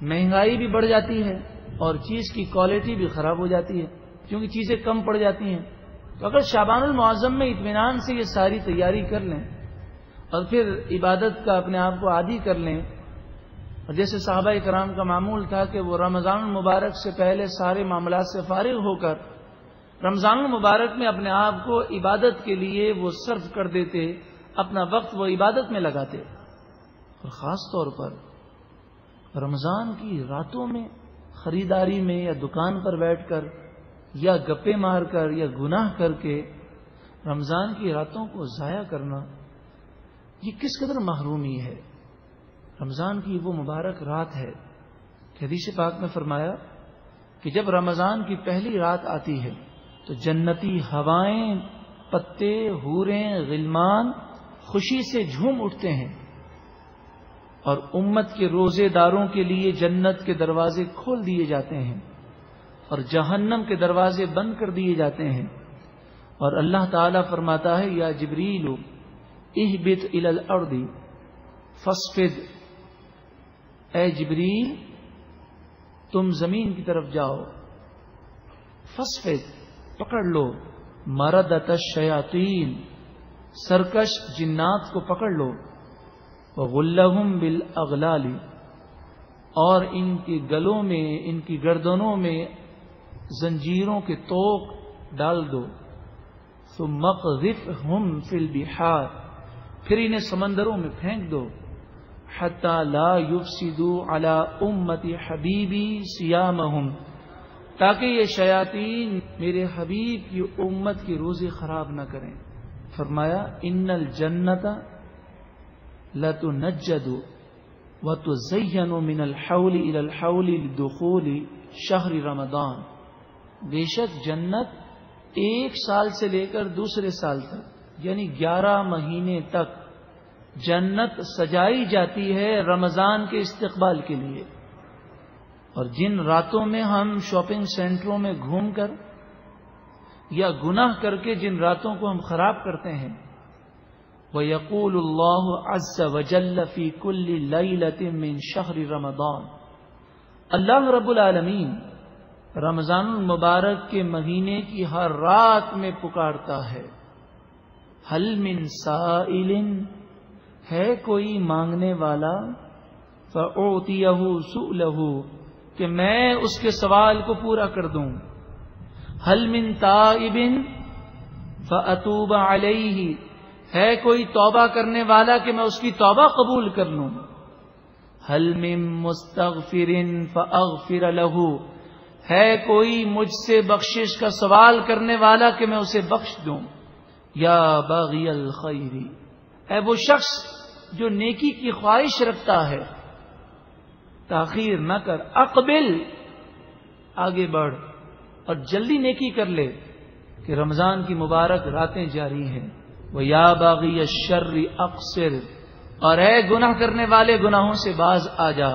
مہنگائی بھی بڑھ جاتی ہے اور چیز کی کوالٹی بھی خراب ہو جاتی ہے کیونکہ چیزیں کم پڑ جاتی ہیں. تو اگر شعبان المعظم میں اطمینان سے یہ ساری تیاری کر لیں اور پھر عبادت کا اپنے آپ کو عادی کر لیں، اور جیسے صحابہ کرام کا معمول تھا کہ وہ رمضان المبارک سے پہلے سارے معاملات سے فارغ ہو کر رمضان المبارک میں اپنے آپ کو عبادت کے لیے وہ صرف کر دیتے، اپنا وقت وہ عبادت میں لگاتے. اور خاص طور پر رمضان کی راتوں میں خریداری میں یا دکان پر بیٹھ کر یا گپے مار کر یا گناہ کر کے رمضان کی راتوں کو ضائع کرنا، یہ کس قدر محرومی ہے. رمضان کی وہ مبارک رات ہے کہ حدیث پاک میں فرمایا کہ جب رمضان کی پہلی رات آتی ہے تو جنتی ہوائیں، پتے، حوریں، غلمان خوشی سے جھوم اٹھتے ہیں اور امت کے روزے داروں کے لیے جنت کے دروازے کھول دیے جاتے ہیں اور جہنم کے دروازے بند کر دیے جاتے ہیں. اور اللہ تعالیٰ فرماتا ہے یا جبریل اہبط الی الارض فاصفد، اے جبریل تم زمین کی طرف جاؤ، فاصفد پکڑ لو، مردۃ الشیاطین سرکش جنات کو پکڑ لو، وغلہم بالاغلال اور ان کے گلوں میں، ان کی گردنوں میں زنجیروں کے توق ڈال دو، ثم اقذفہم فی البحار پھر انہیں سمندروں میں پھینک دو، حتی لا یفسدوا علی امتی حبیبی صیامہم تاکہ یہ شیاطین میرے حبیب کی امت کی روزے خراب نہ کریں. فرمایا ان الجنت لتنجد وتزین من الحول الى الحول لدخول شہر رمضان، بے شک جنت 1 سال سے لے کر دوسرے سال تک یعنی 11 مہینے تک جنت سجائی جاتی ہے رمضان کے استقبال کے لیے. اور جن راتوں میں ہم شاپنگ سینٹروں میں گھوم کر یا گناہ کر کے جن راتوں کو ہم خراب کرتے ہیں، وَيَقُولُ اللَّهُ عَزَّ وَجَلَّ فِي كُلِّ لَيْلَةٍ مِّن شَهْرِ رَمَضَانَ، اللہ رب العالمین رمضان المبارک کے مہینے کی ہر رات میں پکارتا ہے، هَلْ مِن سَائِلٍ، ہے کوئی مانگنے والا، فَأُعْطِيَهُ سُؤْلَهُ، کہ میں اس کے سوال کو پورا کر دوں، هَلْ مِن تَائِبٍ فَأَتُوبَ عَلَيْهِ، ہے کوئی توبہ کرنے والا کہ میں اس کی توبہ قبول کر لوں، هَلْ مِن مُسْتَغْفِرٍ فَأَغْفِرَ لَهُ، ہے کوئی مجھ سے بخشش کا سوال کرنے والا کہ میں اسے بخش دوں، یا باغی الخیر، اے وہ شخص جو نیکی کی خواہش رکھتا ہے تاخیر نہ کر، اقبل، آگے بڑھ اور جلدی نیکی کر لے کہ رمضان کی مبارک راتیں جاری ہیں۔ وَيَا بَاغِيَ الشَّرِّ أَقْصِرْ، اور اے گناہ کرنے والے گناہوں سے باز آ جا۔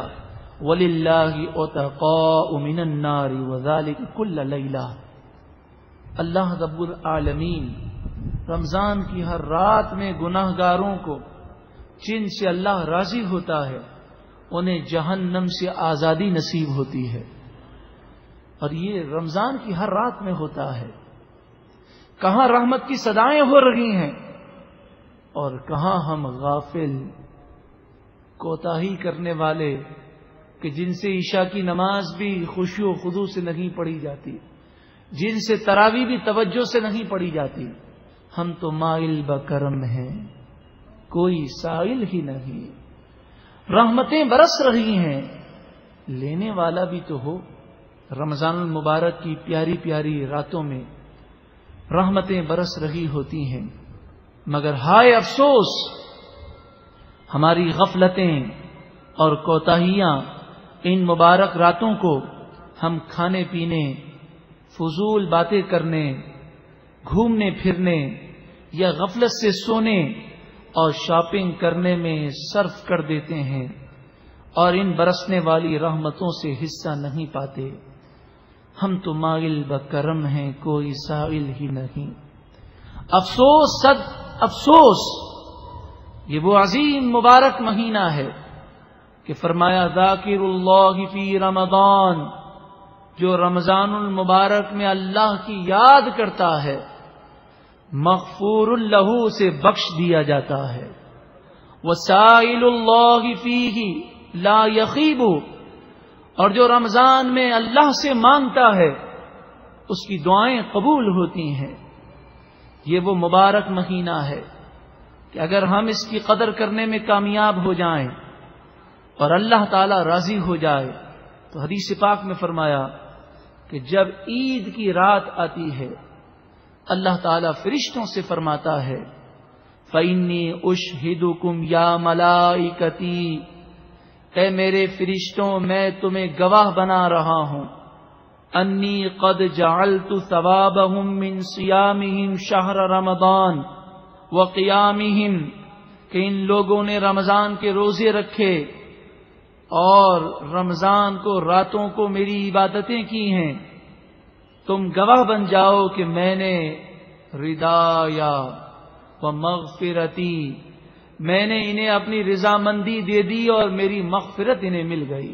وَلِلَّهِ عُتَقَاءُ مِنَ النَّارِ وَذَلِكَ كُلَّ لَيْلَةٍ، اللہ رب العالمین رمضان کی ہر رات میں گناہ گاروں کو جن سے اللہ راضی ہوتا ہے انہیں جہنم سے آزادی نصیب ہوتی ہے، اور یہ رمضان کی ہر رات میں ہوتا ہے۔ کہاں رحمت کی صدائیں ہو رہی ہیں اور کہاں ہم غافل کوتاہی کرنے والے کہ جن سے عشاء کی نماز بھی خشوع و خضوع سے نہیں پڑھی جاتی، جن سے تراویح بھی توجہ سے نہیں پڑھی جاتی۔ ہم تو مائل بکرم ہیں، کوئی سائل ہی نہیں۔ رحمتیں برس رہی ہیں، لینے والا بھی تو ہو۔ رمضان المبارک کی پیاری پیاری راتوں میں رحمتیں برس رہی ہوتی ہیں، مگر ہائے افسوس ہماری غفلتیں اور کوتاہیاں ان مبارک راتوں کو ہم کھانے پینے، فضول باتیں کرنے، گھومنے پھرنے یا غفلت سے سونے اور شاپنگ کرنے میں صرف کر دیتے ہیں، اور ان برسنے والی رحمتوں سے حصہ نہیں پاتے۔ ہم تو مائل بکرم ہیں، کوئی سائل ہی نہیں۔ افسوس، صد افسوس، یہ وہ عظیم مبارک مہینہ ہے کہ فرمایا ذاکر اللہ فی رمضان، جو رمضان المبارک میں اللہ کی یاد کرتا ہے مغفور اللہ سے بخش دیا جاتا ہے۔ وسائل اللہ فیہ لا یخیب، اور جو رمضان میں اللہ سے مانگتا ہے اس کی دعائیں قبول ہوتی ہیں۔ یہ وہ مبارک مہینہ ہے کہ اگر ہم اس کی قدر کرنے میں کامیاب ہو جائیں اور اللہ تعالی راضی ہو جائے تو حدیث پاک میں فرمایا کہ جب عید کی رات آتی ہے اللہ تعالیٰ فرشتوں سے فرماتا ہے فَإِنِّي أُشْهِدُكُمْ يَا مَلَائِكَتِي، اے میرے فرشتوں میں تمہیں گواہ بنا رہا ہوں، أَنِّي قَدْ جَعَلْتُ ثَوَابَهُمْ مِنْ صِيَامِهِمْ شَهْرَ رَمَضَانَ وَقِيَامِهِمْ، کہ ان لوگوں نے رمضان کے روزے رکھے اور رمضان کو راتوں کو میری عبادتیں کی ہیں، تم گواہ بن جاؤ کہ میں نے ردایا و مغفرتی، میں نے انہیں اپنی رضامندی دے دی اور میری مغفرت انہیں مل گئی،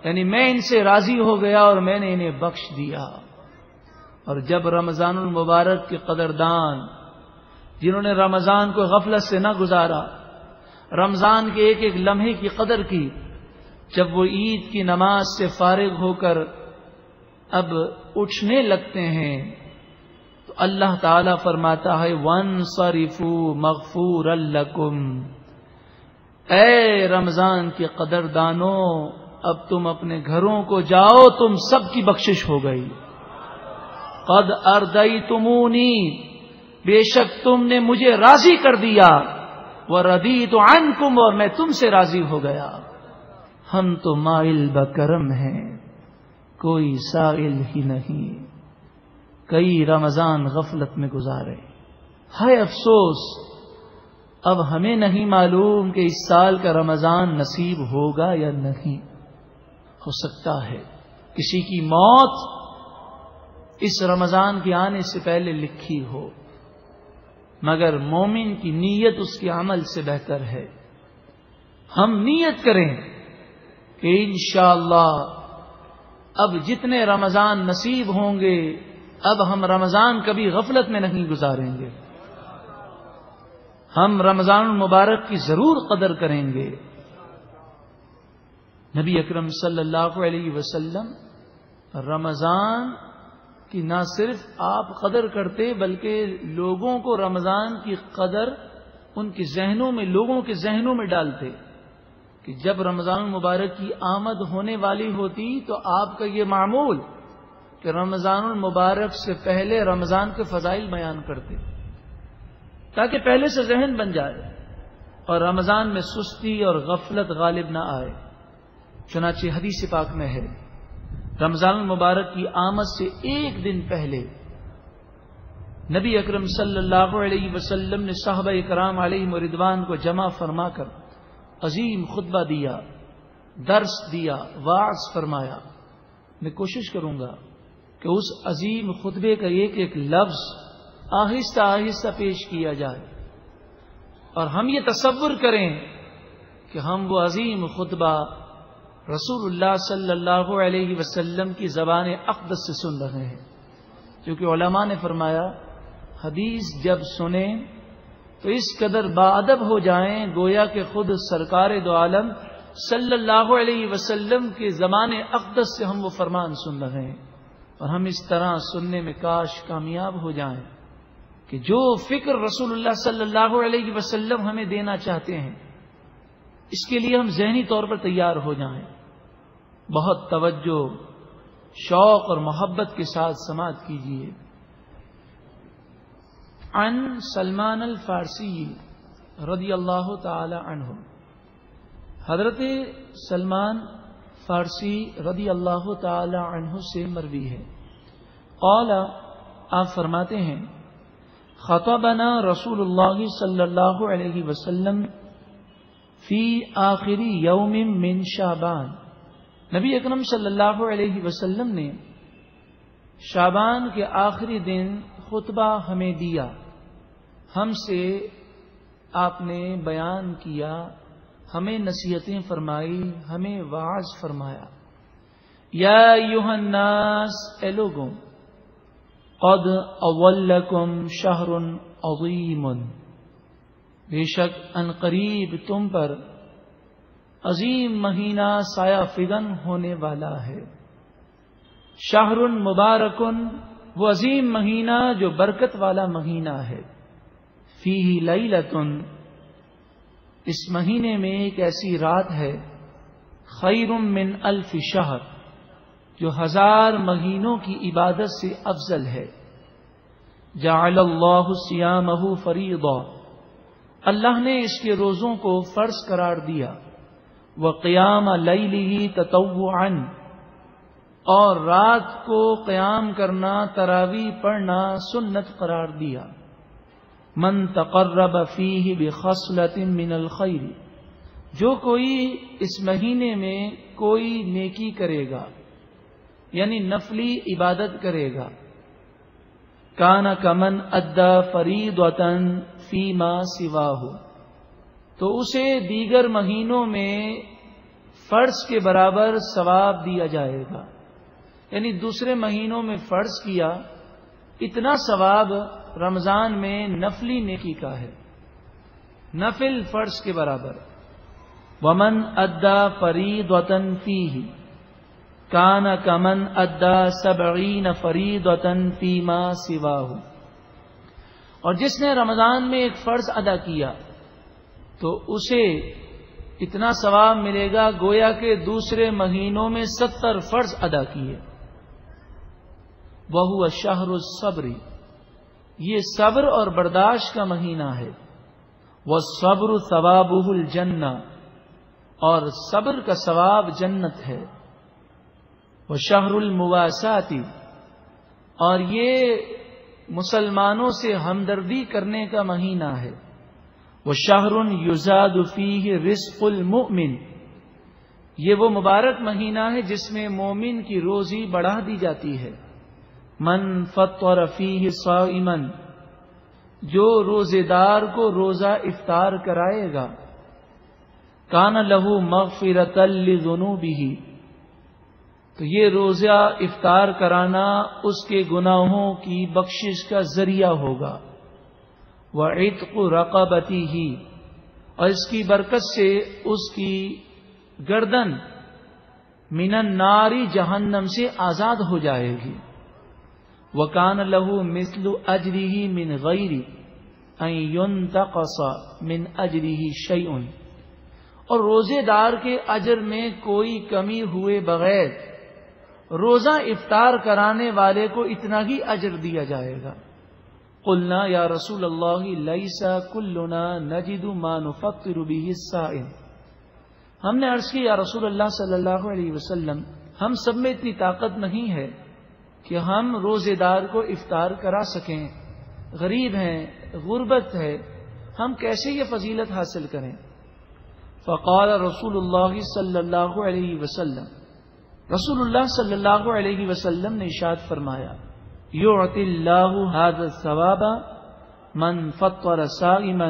یعنی میں ان سے راضی ہو گیا اور میں نے انہیں بخش دیا۔ اور جب رمضان المبارک کے قدردان جنہوں نے رمضان کو غفلت سے نہ گزارا، رمضان کے ایک ایک لمحے کی قدر کی، جب وہ عید کی نماز سے فارغ ہو کر اب اٹھنے لگتے ہیں تو اللہ تعالی فرماتا ہے وَانصَرِفُوا مَغْفُورًا لَكُمْ، اے رمضان کے قدردانوں اب تم اپنے گھروں کو جاؤ، تم سب کی بخشش ہو گئی۔ قَدْ أَرْضَيْتُمُونِي، بے شک تم نے مجھے راضی کر دیا، وَرَضِيتُ عَنْكُمْ، اور میں تم سے راضی ہو گیا۔ ہم تو مائل بکرم ہیں، کوئی سائل ہی نہیں۔ کئی رمضان غفلت میں گزارے، ہائے افسوس اب ہمیں نہیں معلوم کہ اس سال کا رمضان نصیب ہوگا یا نہیں۔ ہو سکتا ہے کسی کی موت اس رمضان کے آنے سے پہلے لکھی ہو، مگر مومن کی نیت اس کے عمل سے بہتر ہے۔ ہم نیت کریں کہ انشاءاللہ اب جتنے رمضان نصیب ہوں گے اب ہم رمضان کبھی غفلت میں نہیں گزاریں گے، ہم رمضان المبارک کی ضرور قدر کریں گے۔ نبی اکرم صلی اللہ علیہ وسلم رمضان کی نہ صرف آپ قدر کرتے بلکہ لوگوں کو رمضان کی قدر ان کے ذہنوں میں، لوگوں کے ذہنوں میں ڈالتے کہ جب رمضان المبارک کی آمد ہونے والی ہوتی تو آپ کا یہ معمول کہ رمضان المبارک سے پہلے رمضان کے فضائل بیان کرتے تاکہ پہلے سے ذہن بن جائے۔ اور رمضان میں سستی اور غفلت غالب نہ آئے۔ چنانچہ حدیث پاک میں ہے رمضان المبارک کی آمد سے ایک دن پہلے نبی اکرم صلی اللہ علیہ وسلم نے صحابہ کرام علیہم رضوان کو جمع فرما کر عظیم خطبہ دیا، درس دیا، واعظ فرمایا۔ میں کوشش کروں گا کہ اس عظیم خطبے کا ایک ایک لفظ آہستہ آہستہ پیش کیا جائے، اور ہم یہ تصور کریں کہ ہم وہ عظیم خطبہ رسول اللہ صلی اللہ علیہ وسلم کی زبان اقدس سے سن رہے ہیں، کیونکہ علماء نے فرمایا حدیث جب سنیں تو اس قدر باادب ہو جائیں گویا کہ خود سرکار دو عالم صلی اللہ علیہ وسلم کی زبان اقدس سے ہم وہ فرمان سن رہے ہیں، اور ہم اس طرح سننے میں کاش کامیاب ہو جائیں کہ جو فکر رسول اللہ صلی اللہ علیہ وسلم ہمیں دینا چاہتے ہیں اس کے لیے ہم ذہنی طور پر تیار ہو جائیں۔ بہت توجہ، شوق اور محبت کے ساتھ سماعت کیجیے۔ عن سلمان الفارسی رضی اللہ تعالی عنہ، حضرت سلمان فارسی رضی اللہ تعالی عنہ سے مروی ہے، قال، آپ فرماتے ہیں، خطبنا رسول اللہ صلی اللہ علیہ وسلم فی آخری یوم من شعبان، نبی اکرم صلی اللہ علیہ وسلم نے شعبان کے آخری دن خطبہ ہمیں دیا، ہم سے آپ نے بیان کیا، ہمیں نصیحتیں فرمائی، ہمیں واعظ فرمایا۔ یا ایھا الناس، اے لوگوں، قد اولکم شہر عظیم، بے شک ان قریب تم پر عظیم مہینہ سایہ فگن ہونے والا ہے۔ شہر مبارکن، وہ عظیم مہینہ جو برکت والا مہینہ ہے۔ فیہ لیلۃ، اس مہینے میں ایک ایسی رات ہے، خیر من الف شہر، جو 1000 مہینوں کی عبادت سے افضل ہے۔ جعل اللہ صیامہ فریضہ، اللہ نے اس کے روزوں کو فرض قرار دیا۔ وقیام لیلہ تطوعا، اور رات کو قیام کرنا، تراویح پڑھنا سنت قرار دیا۔ من تقرب فیہ بخصلۃ من الخیر، جو کوئی اس مہینے میں کوئی نیکی کرے گا یعنی نفلی عبادت کرے گا، کان کمن ادا فریضۃ فیما سواہ، تو اسے دیگر مہینوں میں فرض کے برابر ثواب دیا جائے گا، یعنی دوسرے مہینوں میں فرض کیا اتنا ثواب رمضان میں نفلی نیکی کا ہے، نفل فرض کے برابر۔ ومن ادا فریضۃ فیہ کان کمن ادا 70 فریضۃ فیما سواہ، اور جس نے رمضان میں ایک فرض ادا کیا تو اسے اتنا ثواب ملے گا گویا کہ دوسرے مہینوں میں 70 فرض ادا کیے۔ وہو شہر الصبر، یہ صبر اور برداشت کا مہینہ ہے۔ والصبر ثوابہ الجنہ، اور صبر کا ثواب جنت ہے۔ وشہر المواساۃ، اور یہ مسلمانوں سے ہمدردی کرنے کا مہینہ ہے۔ وشہر یزاد فیہ رزق المؤمن، یہ وہ مبارک مہینہ ہے جس میں مومن کی روزی بڑھا دی جاتی ہے۔ من فطر فیہ صائما، جو روزے دار کو روزہ افطار کرائے گا، کان لہ مغفرۃ لذنوبہ، تو یہ روزہ افطار کرانا اس کے گناہوں کی بخشش کا ذریعہ ہوگا۔ وعتق رقبتہ، اور اس کی برکت سے اس کی گردن من النار، جہنم سے آزاد ہو جائے گی۔ وکان لہ مثل اجرہ من غیر ان ينتقص من اجرہ شیء، اور روزے دار کے اجر میں کوئی کمی ہوئے بغیر روزہ افطار کرانے والے کو اتنا ہی اجر دیا جائے گا۔ قلنا یا رسول اللہ لیس کلنا نجد ما نفطر به الصائم، ہم نے عرض کی یا رسول اللہ صلی اللہ علیہ وسلم، ہم سب میں اتنی طاقت نہیں ہے کہ ہم روزے دار کو افطار کرا سکیں، غریب ہیں، غربت ہے، ہم کیسے یہ فضیلت حاصل کریں؟ فقال رسول اللہ صلی اللہ علیہ وسلم، رسول اللہ صلی اللہ علیہ وسلم نے ارشاد فرمایا، یعطی اللہ ھذا الثواب من فطر صائما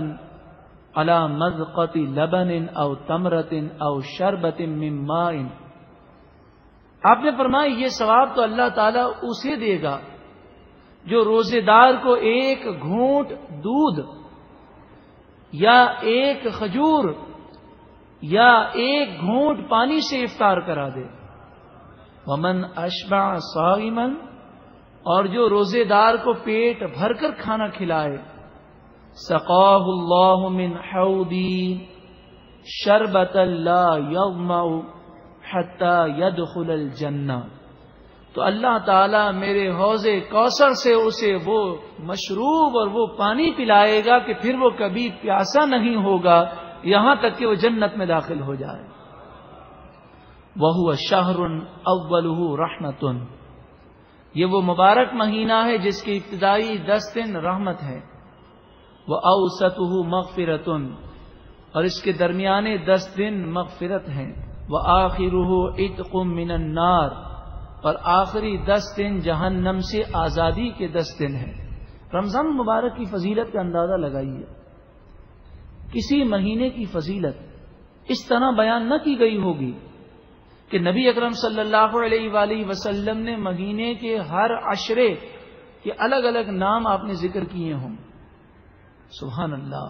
علی مذقۃ لبن او تمرۃ او شربۃ من ماء، آپ نے فرمایا یہ ثواب تو اللہ تعالیٰ اسے دے گا جو روزے دار کو ایک گھونٹ دودھ یا ایک کھجور یا ایک گھونٹ پانی سے افطار کرا دے۔ ومن اشبع صائما، اور جو روزے دار کو پیٹ بھر کر کھانا کھلائے، سقاہ اللہ من حوضی شربۃ لا یظمأ حتی یدخل الجنہ، تو اللہ تعالیٰ میرے حوض کوثر سے اسے وہ مشروب اور وہ پانی پلائے گا کہ پھر وہ کبھی پیاسا نہیں ہوگا یہاں تک کہ وہ جنت میں داخل ہو جائے۔ وَهُوَ شَهْرٌ أَوَّلُهُ رَحْمَةٌ، یہ وہ مبارک مہینہ ہے جس کی ابتدائی 10 دن رحمت ہے، وَأَوْسَطُهُ مَغْفِرَةٌ، اور اس کے درمیانے 10 دن مغفرت ہیں، وَآخِرُهُ عِتْقٌ مِّنَ النَّارِ، اور آخری 10 دن جہنم سے آزادی کے 10 دن ہیں۔ رمضان مبارک کی فضیلت کا اندازہ لگائیے، کسی مہینے کی فضیلت اس طرح بیان نہ کی گئی ہوگی کہ نبی اکرم صلی اللہ علیہ وآلہ وسلم نے مہینے کے ہر عشرے کے الگ الگ نام آپ نے ذکر کیے ہوں۔ سبحان اللہ،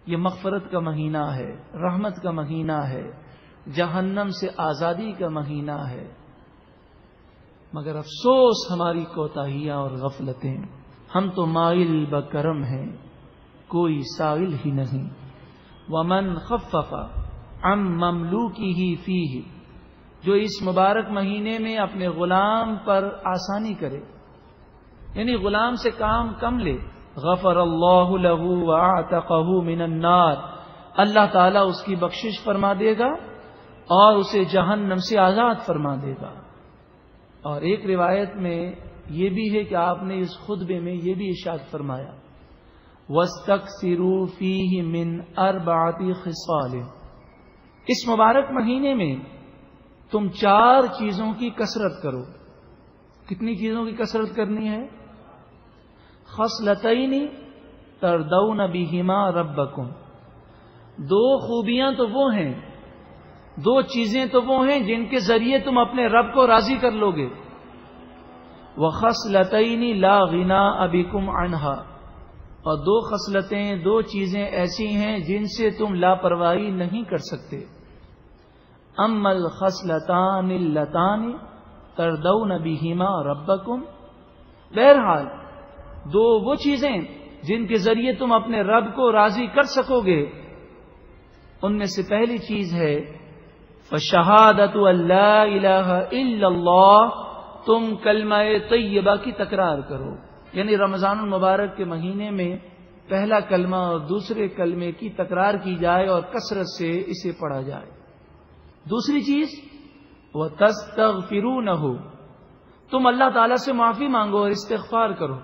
یہ مغفرت کا مہینہ ہے، رحمت کا مہینہ ہے، جہنم سے آزادی کا مہینہ ہے، مگر افسوس ہماری کوتاہیاں اور غفلتیں، ہم تو مائل بکرم ہیں، کوئی سائل ہی نہیں۔ ومن خفف عن مملوکہ فیہ، جو اس مبارک مہینے میں اپنے غلام پر آسانی کرے، یعنی غلام سے کام کم لے، غفر اللہ لہ واعتقہ من النار، اللہ تعالیٰ اس کی بخشش فرما دے گا اور اسے جہنم سے آزاد فرما دے گا۔ اور ایک روایت میں یہ بھی ہے کہ آپ نے اس خطبے میں یہ بھی ارشاد فرمایا، وَاسْتَكْثِرُوا فِيهِ مِنْ أَرْبَعَةِ خِصَالٍ، اس مبارک مہینے میں تم 4 چیزوں کی کثرت کرو۔ کتنی چیزوں کی کثرت کرنی ہے؟ خصلتین ترضون بہما ربکم، 2 خوبیاں تو وہ ہیں، 2 چیزیں تو وہ ہیں جن کے ذریعے تم اپنے رب کو راضی کر لو گے۔ وخصلتین لا غناء بکم عنہا، اور 2 خصلتیں، 2 چیزیں ایسی ہیں جن سے تم لاپرواہی نہیں کر سکتے۔ اما الخصلتان اللتان ترضون بہما ربکم، بہرحال 2 وہ چیزیں جن کے ذریعے تم اپنے رب کو راضی کر سکو گے، ان میں سے پہلی چیز ہے فشہادۃ اللہ الہ الا اللہ، تم کلمہ طیبہ کی تکرار کرو، یعنی رمضان المبارک کے مہینے میں پہلا کلمہ اور دوسرے کلمے کی تکرار کی جائے اور کثرت سے اسے پڑھا جائے۔ دوسری چیز وَتَسْتَغْفِرُونَهُ، تم اللہ تعالیٰ سے معافی مانگو اور استغفار کرو،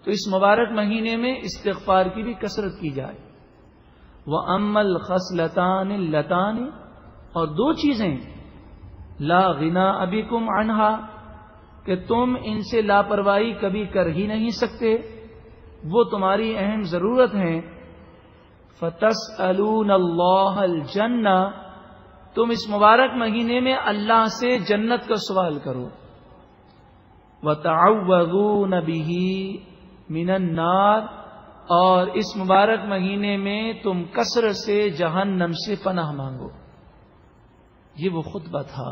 تو اس مبارک مہینے میں استغفار کی بھی کثرت کی جائے۔ وَأَمَّا الْخَصْلَتَانِ اللَّتَانِ، اور 2 چیزیں لا غناء بکم عنہا، کہ تم ان سے لاپرواہی کبھی کر ہی نہیں سکتے، وہ تمہاری اہم ضرورت ہیں۔ فَتَسْأَلُونَ اللَّهَ الْجَنَّةَ، تم اس مبارک مہینے میں اللہ سے جنت کا سوال کرو۔ وَتَعَوَّذُونَ بِهِ مِنَ النَّارِ، اور اس مبارک مہینے میں تم کثرت سے جہنم سے پناہ مانگو۔ یہ وہ خطبہ تھا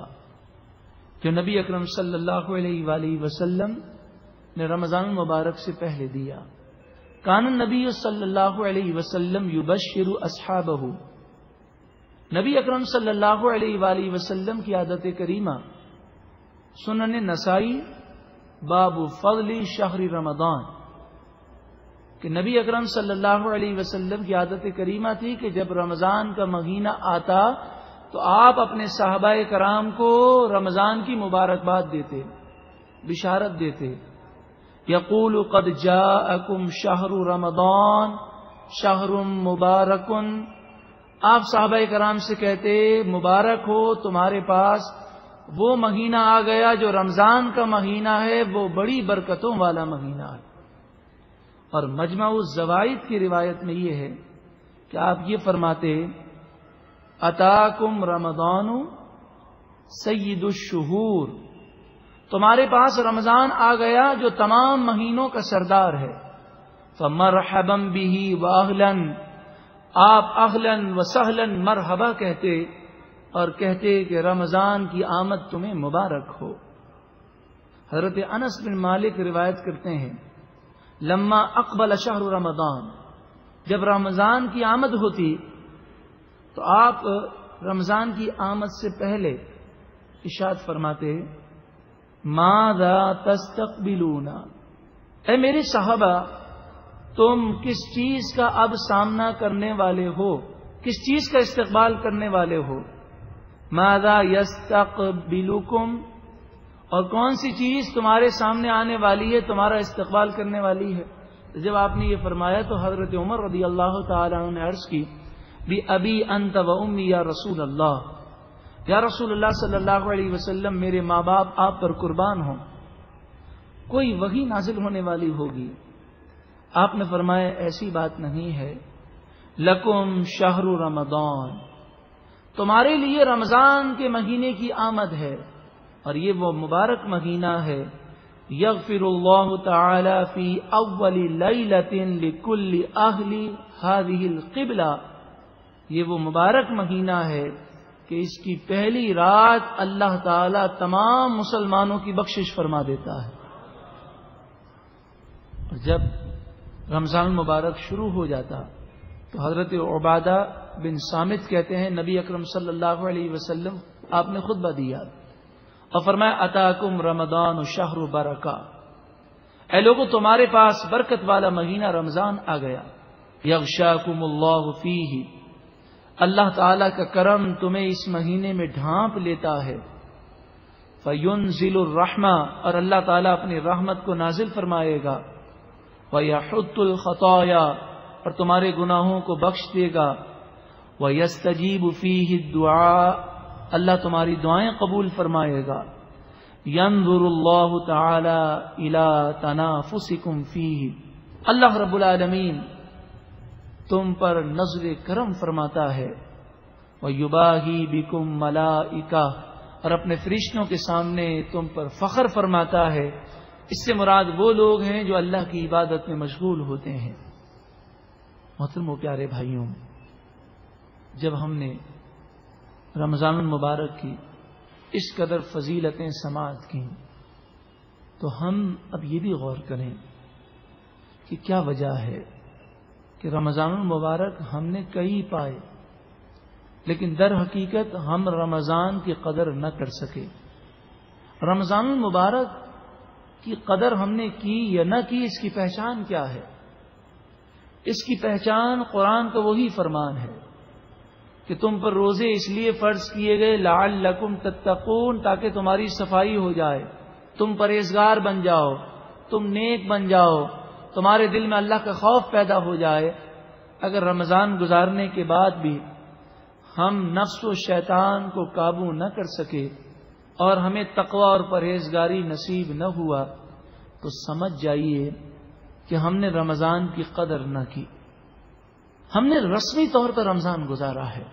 جو نبی اکرم صلی اللہ علیہ وآلہ وسلم نے رمضان المبارک سے پہلے دیا۔ کان النبی صلی اللہ علیہ وسلم یبشر اصحابہ، نبی اکرم صلی اللہ علیہ وآلہ وسلم کی عادت کریمہ، سنن نسائی باب فضل شہر رمضان، کہ نبی اکرم صلی اللہ علیہ وسلم کی عادت کریمہ تھی کہ جب رمضان کا مہینہ آتا تو آپ اپنے صحابہ کرام کو رمضان کی مبارکباد دیتے، بشارت دیتے. یقول قد جاءکم شہر رمضان شہر مبارک. آپ صحابہ کرام سے کہتے مبارک ہو تمہارے پاس وہ مہینہ آ گیا جو رمضان کا مہینہ ہے، وہ بڑی برکتوں والا مہینہ ہے. اور مجمع الزوائد کی روایت میں یہ ہے کہ آپ یہ فرماتے اتاکم رمضان سید الشہور، تمہارے پاس رمضان آ گیا جو تمام مہینوں کا سردار ہے. فمرحبا بہ واہلا، آپ اہلا وسہلا مرحبا کہتے اور کہتے کہ رمضان کی آمد تمہیں مبارک ہو. حضرت انس بن مالک روایت کرتے ہیں لما اقبل شہر رمضان، جب رمضان کی آمد ہوتی تو آپ رمضان کی آمد سے پہلے ارشاد فرماتے ماذا تستقبلون، اے میرے صحابہ تم کس چیز کا اب سامنا کرنے والے ہو، کس چیز کا استقبال کرنے والے ہو. ماذا یستقبلکم، اور کون سی چیز تمہارے سامنے آنے والی ہے، تمہارا استقبال کرنے والی ہے. جب آپ نے یہ فرمایا تو حضرت عمر رضی اللہ تعالی عنہ نے عرض کی بی ابی انت و امی یا رسول اللہ، یا رسول اللہ صلی اللہ علیہ وسلم میرے ماں باپ آپ پر قربان ہوں، کوئی وحی نازل ہونے والی ہوگی. آپ نے فرمایا ایسی بات نہیں ہے، لکم شہر رمضان، تمہارے لیے رمضان کے مہینے کی آمد ہے، اور یہ وہ مبارک مہینہ ہے یغفر اللہ تعالی فی اول لیلۃ لکل اہل ہذہ القبلہ، یہ وہ مبارک مہینہ ہے کہ اس کی پہلی رات اللہ تعالی تمام مسلمانوں کی بخشش فرما دیتا ہے. اور جب رمضان المبارک شروع ہو جاتا تو حضرت عبادہ بن صامت کہتے ہیں نبی اکرم صلی اللہ علیہ وسلم آپ نے خطبہ دیا اور فرمایا اتاکم رمضان شہر برکہ، اے لوگوں تمہارے پاس برکت والا مہینہ رمضان آ گیا. یغشاکم اللہ فیہ، اللہ تعالی کا کرم تمہیں اس مہینے میں ڈھانپ لیتا ہے. فینزل الرحمہ، اور اللہ تعالی اپنی رحمت کو نازل فرمائے گا. وَيَحُطُّ الْخَطَايَا، اور تمہارے گناہوں کو بخش دے گا. وَيَسْتَجِيبُ فِيهِ الدُّعَاء، اللہ تمہاری دعائیں قبول فرمائے گا. يَنظُرُ اللَّهُ تَعَالَى إِلَى تَنَافُسِكُمْ فِيهِ، اللہ رب العالمین تم پر نظر کرم فرماتا ہے. وَيُبَاهِي بِكُمْ مَلَائِكَةٌ، اور اپنے فرشتوں کے سامنے تم پر فخر فرماتا ہے. اس سے مراد وہ لوگ ہیں جو اللہ کی عبادت میں مشغول ہوتے ہیں. محترم و پیارے بھائیوں، جب ہم نے رمضان المبارک کی اس قدر فضیلتیں سماعت کی تو ہم اب یہ بھی غور کریں کہ کیا وجہ ہے کہ رمضان المبارک ہم نے کئی پائے لیکن در حقیقت ہم رمضان کی قدر نہ کر سکے. رمضان المبارک کی قدر ہم نے کی یا نہ کی، اس کی پہچان کیا ہے؟ اس کی پہچان قرآن کا وہی فرمان ہے کہ تم پر روزے اس لیے فرض کیے گئے لعلکم تتقون، تاکہ تمہاری صفائی ہو جائے، تم پرہیزگار بن جاؤ، تم نیک بن جاؤ، تمہارے دل میں اللہ کا خوف پیدا ہو جائے. اگر رمضان گزارنے کے بعد بھی ہم نفس و شیطان کو قابو نہ کر سکے اور ہمیں تقوی اور پرہیزگاری نصیب نہ ہوا تو سمجھ جائیے کہ ہم نے رمضان کی قدر نہ کی. ہم نے رسمی طور پر رمضان گزارا ہے،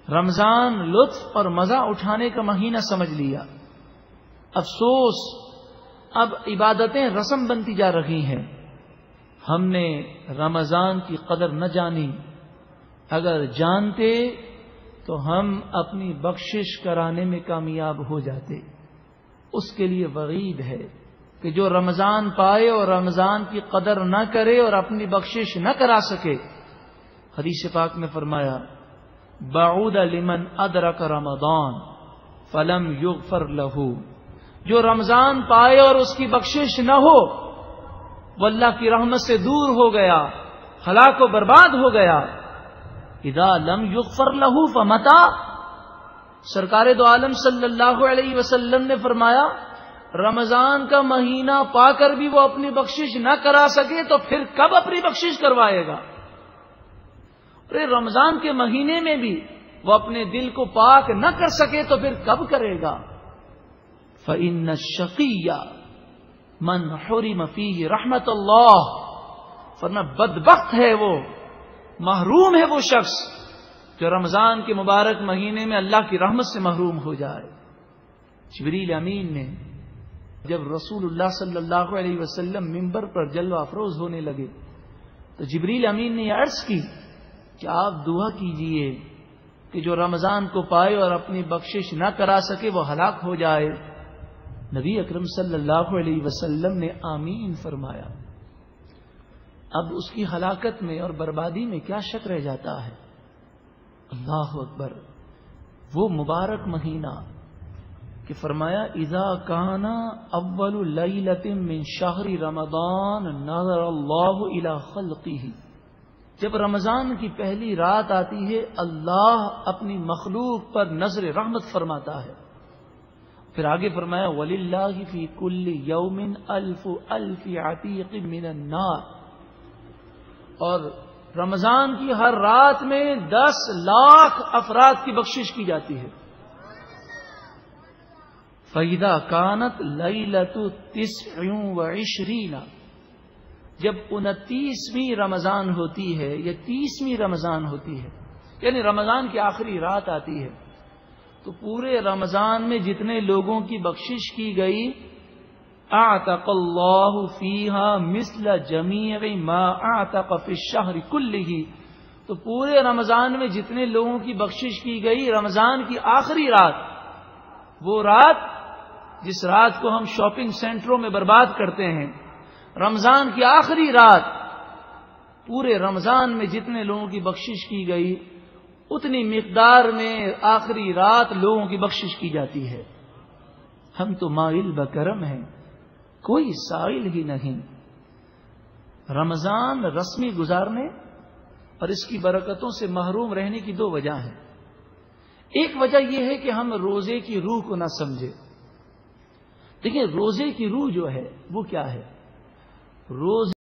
رمضان لطف اور مزہ اٹھانے کا مہینہ سمجھ لیا. افسوس اب عبادتیں رسم بنتی جا رہی ہیں. ہم نے رمضان کی قدر نہ جانی، اگر جانتے تو ہم اپنی بخشش کرانے میں کامیاب ہو جاتے. اس کے لیے وعید ہے کہ جو رمضان پائے اور رمضان کی قدر نہ کرے اور اپنی بخشش نہ کرا سکے، حدیث پاک میں فرمایا بعود لمن ادرک رمضان فلم یغفر لہ، جو رمضان پائے اور اس کی بخشش نہ ہو وہ اللہ کی رحمت سے دور ہو گیا، ہلاک و برباد ہو گیا۔ اذا لم یغفر لہ فمتی، سرکار دو عالم صلی اللہ علیہ وسلم نے فرمایا رمضان کا مہینہ پا کر بھی وہ اپنی بخشش نہ کرا سکے تو پھر کب اپنی بخشش کروائے گا؟ رمضان کے مہینے میں بھی وہ اپنے دل کو پاک نہ کر سکے تو پھر کب کرے گا؟ فَإِنَّ الشَّقِيَّ مَنْ حُرِمَ فِيهِ رحمت اللہ، ورنہ بدبخت ہے وہ، محروم ہے وہ شخص جو رمضان کے مبارک مہینے میں اللہ کی رحمت سے محروم ہو جائے۔ جبریل امین نے جب رسول اللہ صلی اللہ علیہ وسلم منبر پر جلوہ افروز ہونے لگے تو جبریل امین نے یہ عرض کی کہ آپ دعا کیجئے کہ جو رمضان کو پائے اور اپنی بخشش نہ کرا سکے وہ ہلاک ہو جائے۔ نبی اکرم صلی اللہ علیہ وسلم نے آمین فرمایا۔ اب اس کی ہلاکت میں اور بربادی میں کیا شک رہ جاتا ہے؟ اللہ اکبر، وہ مبارک مہینہ کہ فرمایا اذا کان اول لیلۃ من شہر رمضان نظر اللہ الی خلقہ، جب رمضان کی پہلی رات آتی ہے اللہ اپنی مخلوق پر نظر رحمت فرماتا ہے۔ پھر آگے فرمایا وَلِلَّهِ فِي كُلِّ يَوْمٍ أَلْفُ أَلْفِ عَتِيقٍ مِّنَ النَّارِ، اور رمضان کی ہر رات میں 10 لاکھ افراد کی بخشش کی جاتی ہے۔ فَإِذَا كَانَتْ لَيْلَةُ 29، جب 29ویں رمضان ہوتی ہے یا 30ویں رمضان ہوتی ہے، یعنی رمضان کی آخری رات آتی ہے، تو پورے رمضان میں جتنے لوگوں کی بخشش کی گئی اعتق اللہ فیہا مثل جمیع ما اعتق فی الشہر کلہ، تو پورے رمضان میں جتنے لوگوں کی بخشش کی گئی رمضان کی آخری رات، وہ رات جس رات کو ہم شاپنگ سینٹروں میں برباد کرتے ہیں، رمضان کی آخری رات پورے رمضان میں جتنے لوگوں کی بخشش کی گئی اتنی مقدار میں آخری رات لوگوں کی بخشش کی جاتی ہے۔ ہم تو مائل بکرم ہیں، کوئی سائل ہی نہیں۔ رمضان رسمی گزارنے اور اس کی برکتوں سے محروم رہنے کی 2 وجہ ہیں۔ ایک وجہ یہ ہے کہ ہم روزے کی روح کو نہ سمجھے۔ دیکھیں روزے کی روح جو ہے وہ کیا ہے؟ روزے